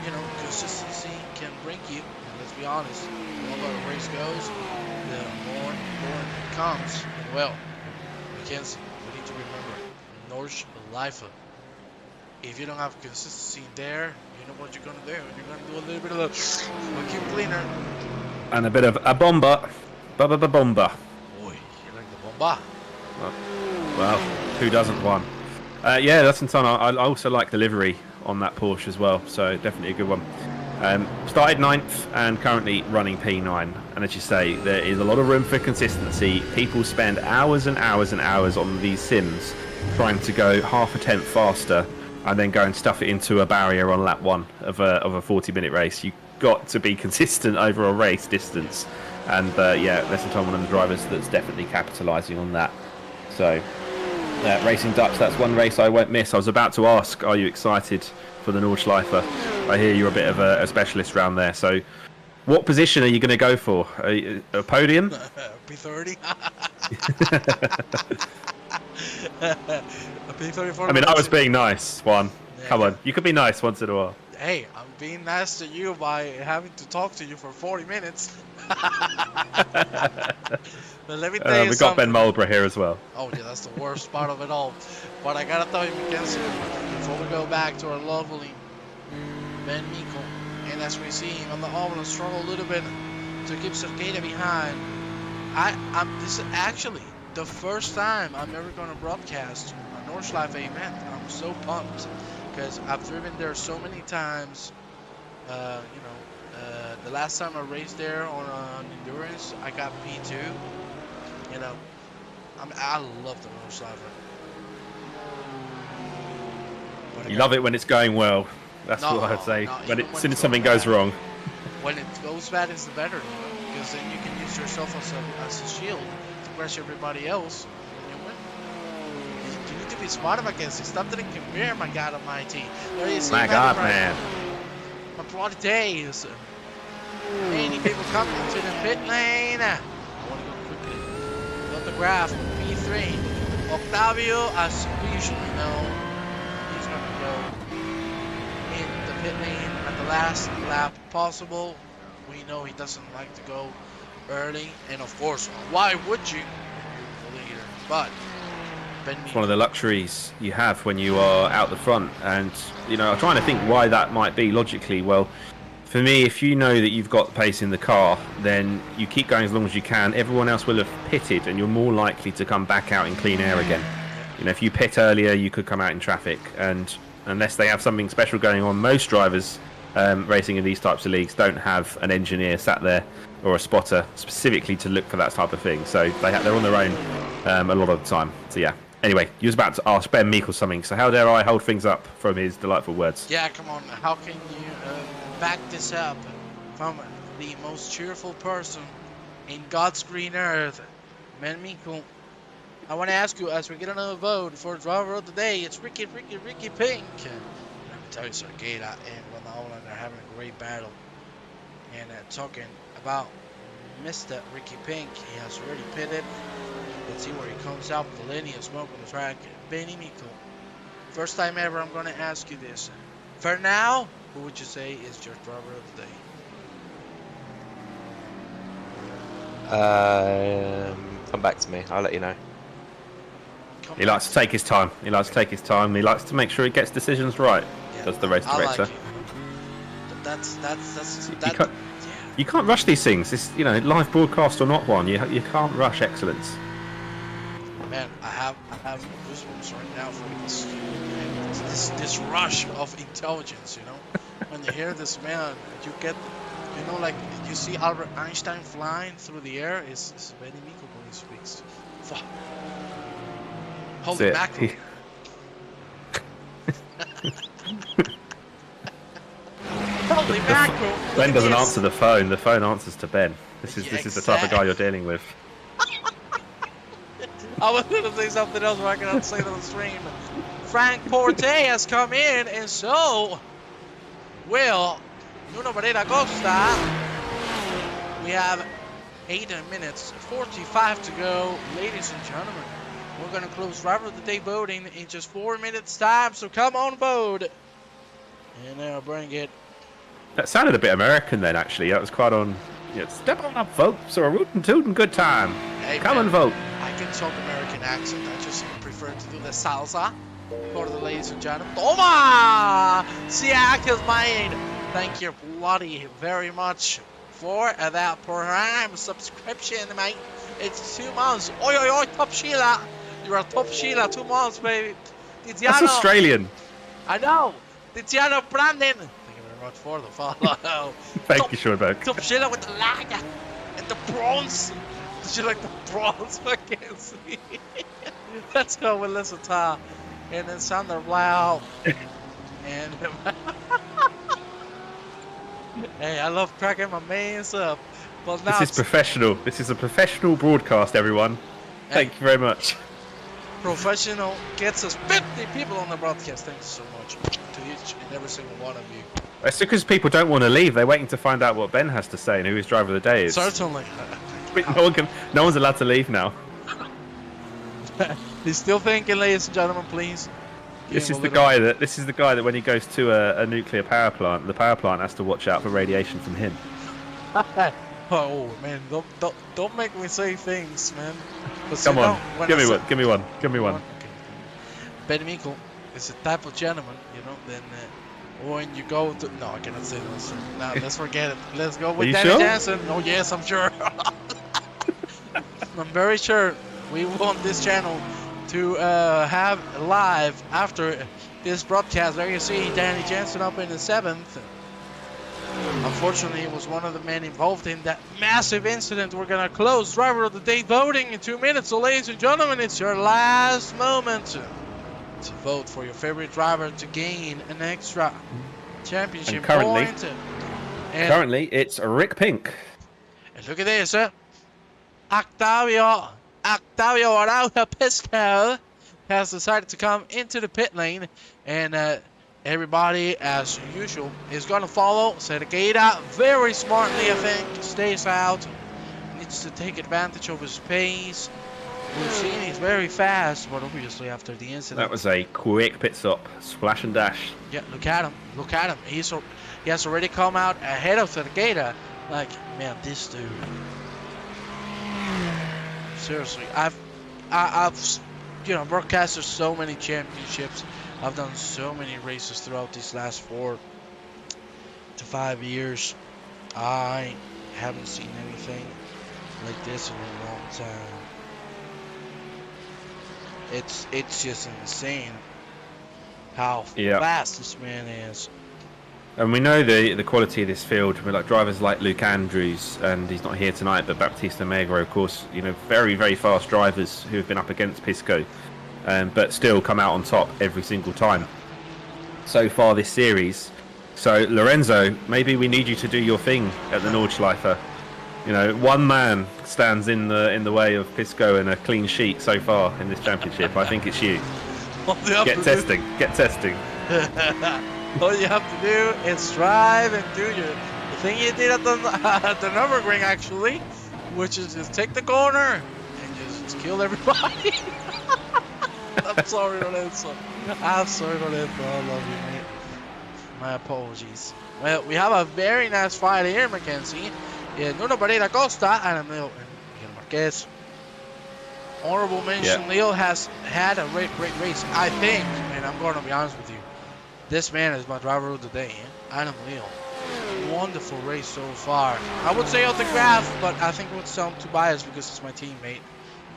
you know, consistency can bring you. And let's be honest, the longer the race goes, the more important it becomes. And well, Mackenzie, we need to remember, Nordschleife. If you don't have consistency there, you know what you're going to do. You're going to do a little bit of a vacuum cleaner. And a bit of a bomba. Bomba. Boy, you like the bomba. Well, who doesn't one? Yeah, that's in time. I also like the livery on that Porsche as well, so definitely a good one. Started 9th and currently running P9. And as you say, there is a lot of room for consistency. People spend hours and hours and hours on these sims trying to go half a tenth faster and then go and stuff it into a barrier on lap 1 of a 40-minute race. You've got to be consistent over a race distance. And yeah, Lesson Tom, one of the drivers that's definitely capitalising on that. So, Racing Dutch, that's one race I won't miss. I was about to ask, are you excited for the Nordschleife? I hear you're a bit of a specialist round there. So, what position are you going to go for? A podium? P30. A P34. I mean, I was being nice, Juan. Yeah. Come on, you could be nice once in a while. Hey, I'm being nice to you by having to talk to you for 40 minutes. But let me tell you We've something. got Ben Mulborough here as well. Oh yeah, that's the worst part of it all. But I gotta tell you, Mackenzie, before we go back to our lovely Ben Mikkel, and as we see him on the oval struggle a little bit to keep Cerqueda behind, this is actually the first time I'm ever gonna broadcast a Nordschleife event. I'm so pumped because I've driven there so many times. The last time I raced there on endurance, I got P2. You know, I love the Nordschleife. You love it when it's going well. That's what I would say. As soon as something goes wrong. When it goes bad, it's the better, you know, because then you can use yourself as a shield to crush everybody else. And you win. You need to be smart about this. Stop letting compare, my God Almighty. There you see, My God, man. My bloody days. Many people coming into the pit lane. I want to go quickly. Got the graph. P3. Octavio, as we usually know, he's going to go in the pit lane at the last lap possible. We know he doesn't like to go early, and of course, why would you? You're the leader. But It's one of the luxuries you have when you are out the front, and you know, I'm trying to think why that might be logically. Well, for me, if you know that you've got pace in the car, then you keep going as long as you can. Everyone else will have pitted, and you're more likely to come back out in clean air again. You know, if you pit earlier, you could come out in traffic, and unless they have something special going on, most drivers racing in these types of leagues don't have an engineer sat there or a spotter specifically to look for that type of thing. So they're on their own a lot of the time. So yeah, Anyway, you was about to ask Ben Meikle something, so how dare I hold things up from his delightful words? Yeah, come on. How can you back this up from the most cheerful person in God's green earth, Ben Meikle? I want to ask you, as we get another vote for driver of the day, it's Ricky Pink. Let me tell you, Sargata and Van Holland are having a great battle. And talking about Mr. Ricky Pink, he has already pitted. Let's see where he comes out with the linear smoke on the track. Benny Meikle, first time ever I'm going to ask you this. For now, who would you say is your driver of the day? Come back to me. I'll let you know. He likes to take his time. He likes to make sure he gets decisions right. Yeah, Does the race director. Like that's You can't rush these things. This, live broadcast or not one, you can't rush excellence. Man, I have goosebumps right now for this rush of intelligence. When you hear this man, you get, like you see Albert Einstein flying through the air. It's Benny Meikle when he speaks. Fuck. Holy mackerel. Holy mackerel. Ben doesn't answer the phone. The phone answers to Ben. This is the type of guy you're dealing with. I was going to say something else, but I cannot say it on the stream. Frank Porte has come in, and so will Nuno Barrera Costa. We have 8 minutes 45 to go, ladies and gentlemen. We're going to close driver of the day voting in just 4 minutes time, so come on vote. And now bring it. That sounded a bit American then, actually. That was quite on. Step on up, folks, or a rootin' tootin' good time. Hey, come man, and vote. I can talk American accent. I just prefer to do the salsa for the ladies and gentlemen. Toma! Siak is mine. Thank you bloody very much for that Prime subscription, mate. It's 2 months. Oi, oi, oi, Top Sheila. You're a Top Sheila, 2 months, baby. Tiziano. That's Australian. I know. Tiziano Brandon. Thank you very much for the follow. Thank you, Schoenberg. Top Sheila with the lager and the bronze. Did you like the bronze? I can't see. Let's go with Lissata. And then Sander Blau. And hey, I love cracking my mains up. But now this is professional. This is a professional broadcast, everyone. Thank you very much. Professional gets us 50 people on the broadcast. Thanks so much to each and every single one of you. It's because people don't want to leave. They're waiting to find out what Ben has to say and who his driver of the day is. Certainly. No one's allowed to leave now. He's still thinking, ladies and gentlemen, please. This is the guy that when he goes to a nuclear power plant, the power plant has to watch out for radiation from him. Oh man, don't make me say things, man. Come on, give me one. Okay. Ben Meikle is a type of gentleman, then when you go to... No, I cannot say this. No, let's forget it. Let's go with Danny sure? Jansen. Oh yes, I'm sure. I'm very sure we want this channel to have live after this broadcast. There you see Danny Jansen up in the 7th. Unfortunately, it was one of the men involved in that massive incident. We're going to close driver of the day voting in 2 minutes. So ladies and gentlemen, it's your last moment to vote for your favorite driver to gain an extra championship point. And currently, it's Rick Pink. And look at this, Octavio Araujo Pisco has decided to come into the pit lane, and everybody, as usual, is going to follow. Sergata very smartly, I think, stays out. Needs to take advantage of his pace. We've seen he's very fast, but obviously after the incident... That was a quick pit stop. Splash and dash. Yeah, look at him. Look at him. He has already come out ahead of Sergata. Like, man, this dude... Seriously, I've broadcasted so many championships. I've done so many races throughout these last 4 to 5 years. I haven't seen anything like this in a long time. It's just insane how fast this man is. And we know the quality of this field. We're like drivers like Luke Andrews, and he's not here tonight, but Baptista Megro, of course, very, very fast drivers who have been up against Pisco. but still come out on top every single time so far this series. So Lorenzo, maybe we need you to do your thing at the Nordschleife. You know, one man stands in the way of Pisco and a clean sheet so far in this championship. I think it's you. Get testing. All you have to do is strive and do the thing you did at the Nürburgring, actually, which is just take the corner and just kill everybody. I'm sorry, Lorenzo. I love you, mate. My apologies. Well, we have a very nice fight here, Mackenzie. Nuno Barreira Costa, Adam Lyall, and Miguel Marquez. Honorable mention, Lyall has had a great race. I think, and I'm going to be honest with you, this man is my driver of the day. Adam Lyall. Wonderful race so far. I would say autograph, but I think it would sound too biased because it's my teammate.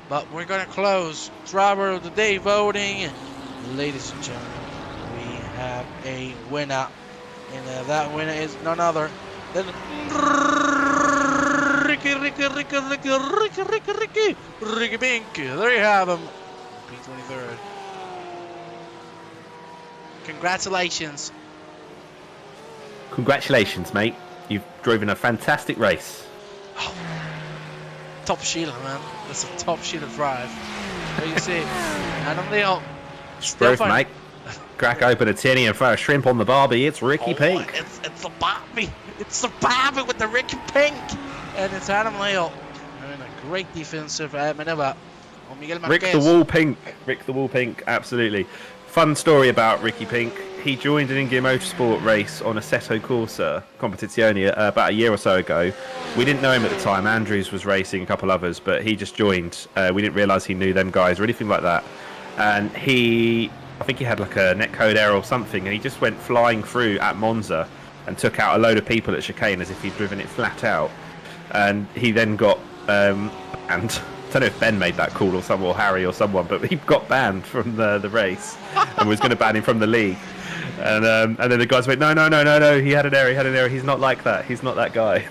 But we're going to close driver of the day voting. Ladies and gentlemen, we have a winner. And that winner is none other than Ricky Pink. There you have him. P23rd. Congratulations. Congratulations, mate. You've driven a fantastic race. Oh, top Sheila, man. That's a top Sheila drive. There you see, Adam Lyall. Proof, mate. Crack open a tinny and throw a shrimp on the barbie. It's Ricky Pink. It's the Barbie. It's the Barbie with the Ricky Pink. And it's Adam Lyall. And a great defensive maneuver on Miguel Marquez. Rick the Wall Pink, absolutely. Fun story about Ricky Pink. He joined an Ingear Motorsport race on Assetto Corsa Competizione about a year or so ago. We didn't know him at the time. Andrews was racing, a couple others, but he just joined. We didn't realise he knew them guys or anything like that. And I think he had like a netcode error or something, and he just went flying through at Monza and took out a load of people at chicane as if he'd driven it flat out. And he then got banned. I don't know if Ben made that call or Harry or someone, but he got banned from the race and was going to ban him from the league. And then the guys went, no, he had an error, he's not like that, he's not that guy.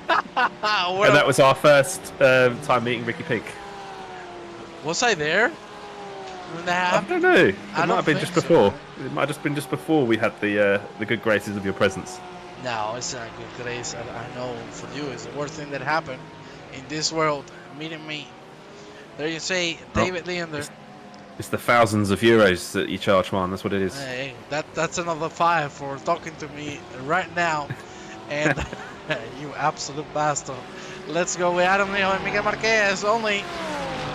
And that was our first time meeting Ricky Pink. Was I there? I don't know. It might have been just before. It might have just been just before we had the good graces of your presence. No, it's not good grace. I know for you it's the worst thing that happened in this world. Meeting me. There you say, David Leander. It's the thousands of euros that you charge, man. That's what it is. Hey, that's another 5 for talking to me right now. And you absolute bastard. Let's go with Adam Lyall and Miguel Marquez. Only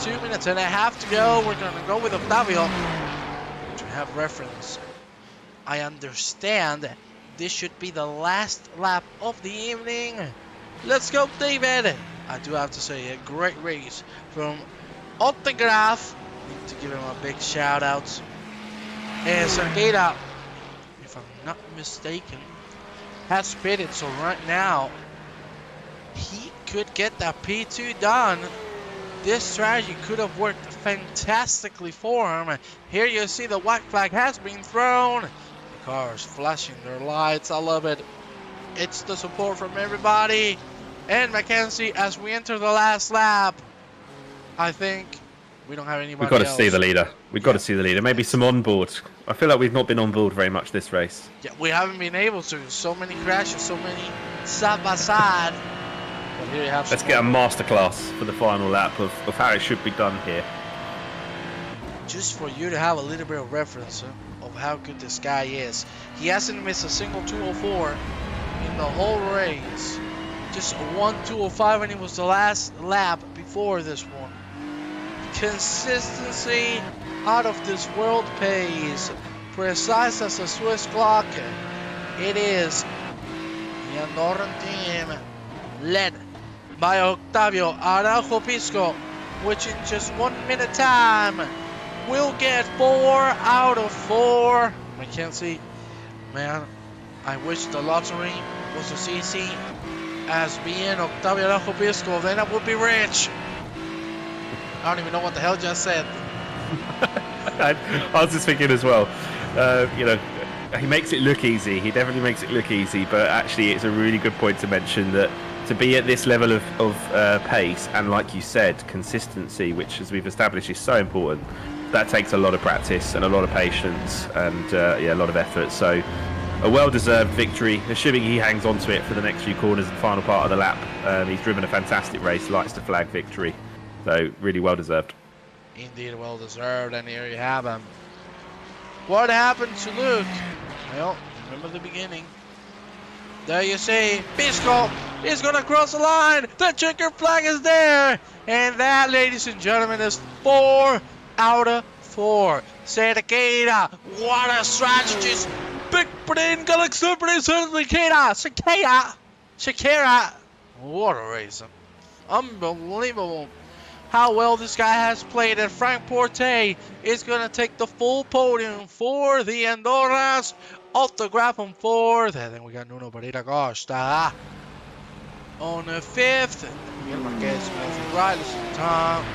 2 minutes and a half to go. We're going to go with Octavio to have reference. I understand this should be the last lap of the evening. Let's go, David. I do have to say, a great race from Autograph. Need to give him a big shout out. And Sergeta, if I'm not mistaken, has pitted. So right now, he could get that P2 done. This strategy could have worked fantastically for him. Here you see the white flag has been thrown. The cars flashing their lights. I love it. It's the support from everybody. And Mackenzie, as we enter the last lap, I think we don't have anybody We've got to else. see the leader. We've got to see the leader. Maybe some on board. I feel like we've not been on board very much this race. Yeah, we haven't been able to. So many crashes, so many side by side. But here you have Let's get a masterclass for the final lap of how it should be done here. Just for you to have a little bit of reference of how good this guy is. He hasn't missed a single 204 in the whole race. Just one 205, and it was the last lap before this one. Consistency out of this world pace. Precise as a Swiss clock. It is the Andorran team led by Octavio Araujo Pisco, which in just 1 minute time will get 4 out of 4. Mackenzie, man, I wish the lottery was as easy as being Octavio Araujo Pisco, then I would be rich. I don't even know what the hell just said. I was just thinking as well, you know, he makes it look easy. He definitely makes it look easy, but actually it's a really good point to mention that to be at this level of pace and, like you said, consistency, which as we've established is so important, that takes a lot of practice and a lot of patience and a lot of effort. So a well-deserved victory, assuming he hangs on to it for the next few corners and final part of the lap. He's driven a fantastic race, likes to flag victory, so really well-deserved. Indeed, well-deserved, and here you have him. What happened to Luke? Well, remember the beginning. There you see, Bisco is going to cross the line. The checker flag is there. And that, ladies and gentlemen, is 4 out of 4. Cerqueira, what a strategist. Big brain galaxy, Cerqueira. What a race. Unbelievable how well this guy has played. And Frank Porte is going to take the full podium for the Andorras. Autograph on 4th, and then we got Nuno Barrera Costa on the 5th. Miguel Marquez, Matthew Riley, Tom,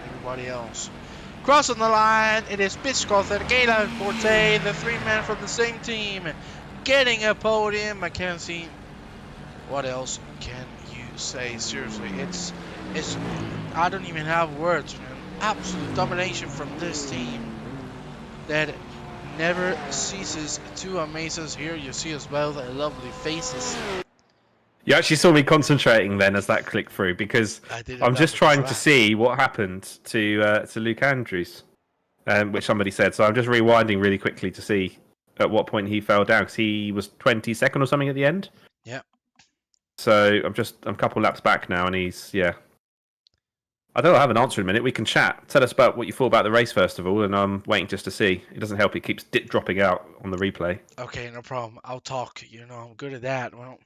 everybody else. Crossing the line, it is Pisco, Cerqueira, and Porte, the 3 men from the same team, getting a podium. Mackenzie, what else can you say? Seriously, it's I don't even have words, man. Absolute domination from this team that never ceases to amaze us. Here you see us both lovely faces. You actually saw me concentrating then as that clicked through, because I'm just trying to see what happened to Luke Andrews, which somebody said. So I'm just rewinding really quickly to see at what point he fell down, because he was 22nd or something at the end. Yeah. So I'm a couple laps back now, and he's I don't have an answer in a minute. We can chat. Tell us about what you thought about the race first of all, and I'm waiting just to see. It doesn't help. It keeps dropping out on the replay. Okay, no problem. I'll talk. You know, I'm good at that. Well,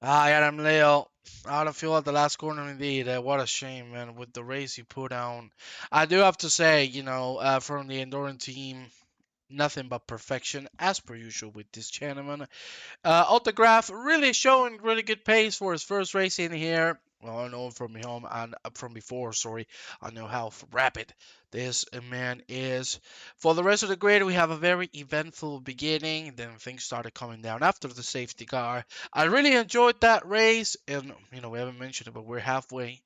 Adam Lyall. Out of fuel at the last corner, indeed. What a shame, man, with the race he put on. I do have to say, you know, from the Andorran team, nothing but perfection, as per usual with this gentleman. Autograph really showing really good pace for his first race in here. Well, I know from home and from before, sorry. I know how rapid this man is. For the rest of the grid, we have a very eventful beginning. Then things started coming down after the safety car. I really enjoyed that race. And, you know, we haven't mentioned it, but we're halfway.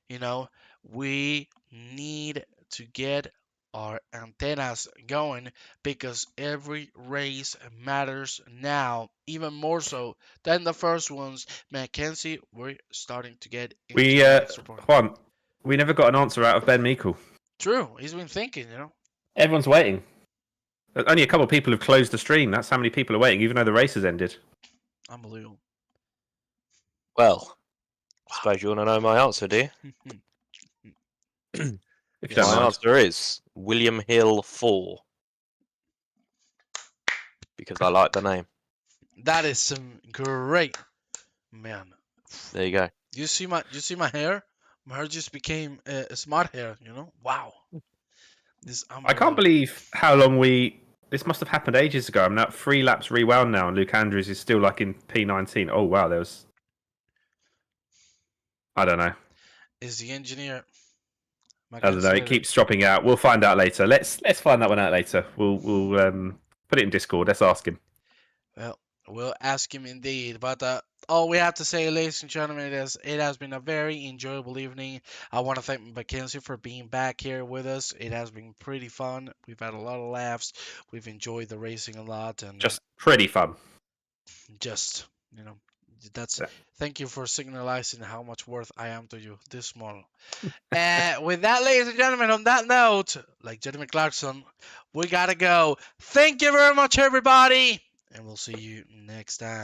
You know, we need to get our antennas going, because every race matters now, even more so than the first ones. Mackenzie, we're starting to get into Juan, we never got an answer out of Ben Meikle. True, he's been thinking, you know. Everyone's waiting. Only a couple of people have closed the stream. That's how many people are waiting, even though the race has ended. Unbelievable. Well, I suppose you want to know my answer, do you? If you don't My mind. answer is William Hill 4. Because I like the name. That is some great, man. There you go. You see my hair? My hair just became a smart hair, you know? Wow. I can't believe how long this must have happened ages ago. I'm now 3 laps rewound now, and Luke Andrews is still like in P19. Oh wow, I don't know. Is the engineer? I don't know. It keeps dropping out. We'll find out later. Let's find that one out later. We'll put it in Discord. Let's ask him. Well, we'll ask him indeed. But all we have to say, ladies and gentlemen, is it has been a very enjoyable evening. I want to thank Mackenzie for being back here with us. It has been pretty fun. We've had a lot of laughs. We've enjoyed the racing a lot, and just pretty fun. Just, you know, that's thank you for signalizing how much worth I am to you this small. With that, ladies and gentlemen, on that note, like Jeremy Clarkson, we gotta go. Thank you very much, everybody, and we'll see you next time.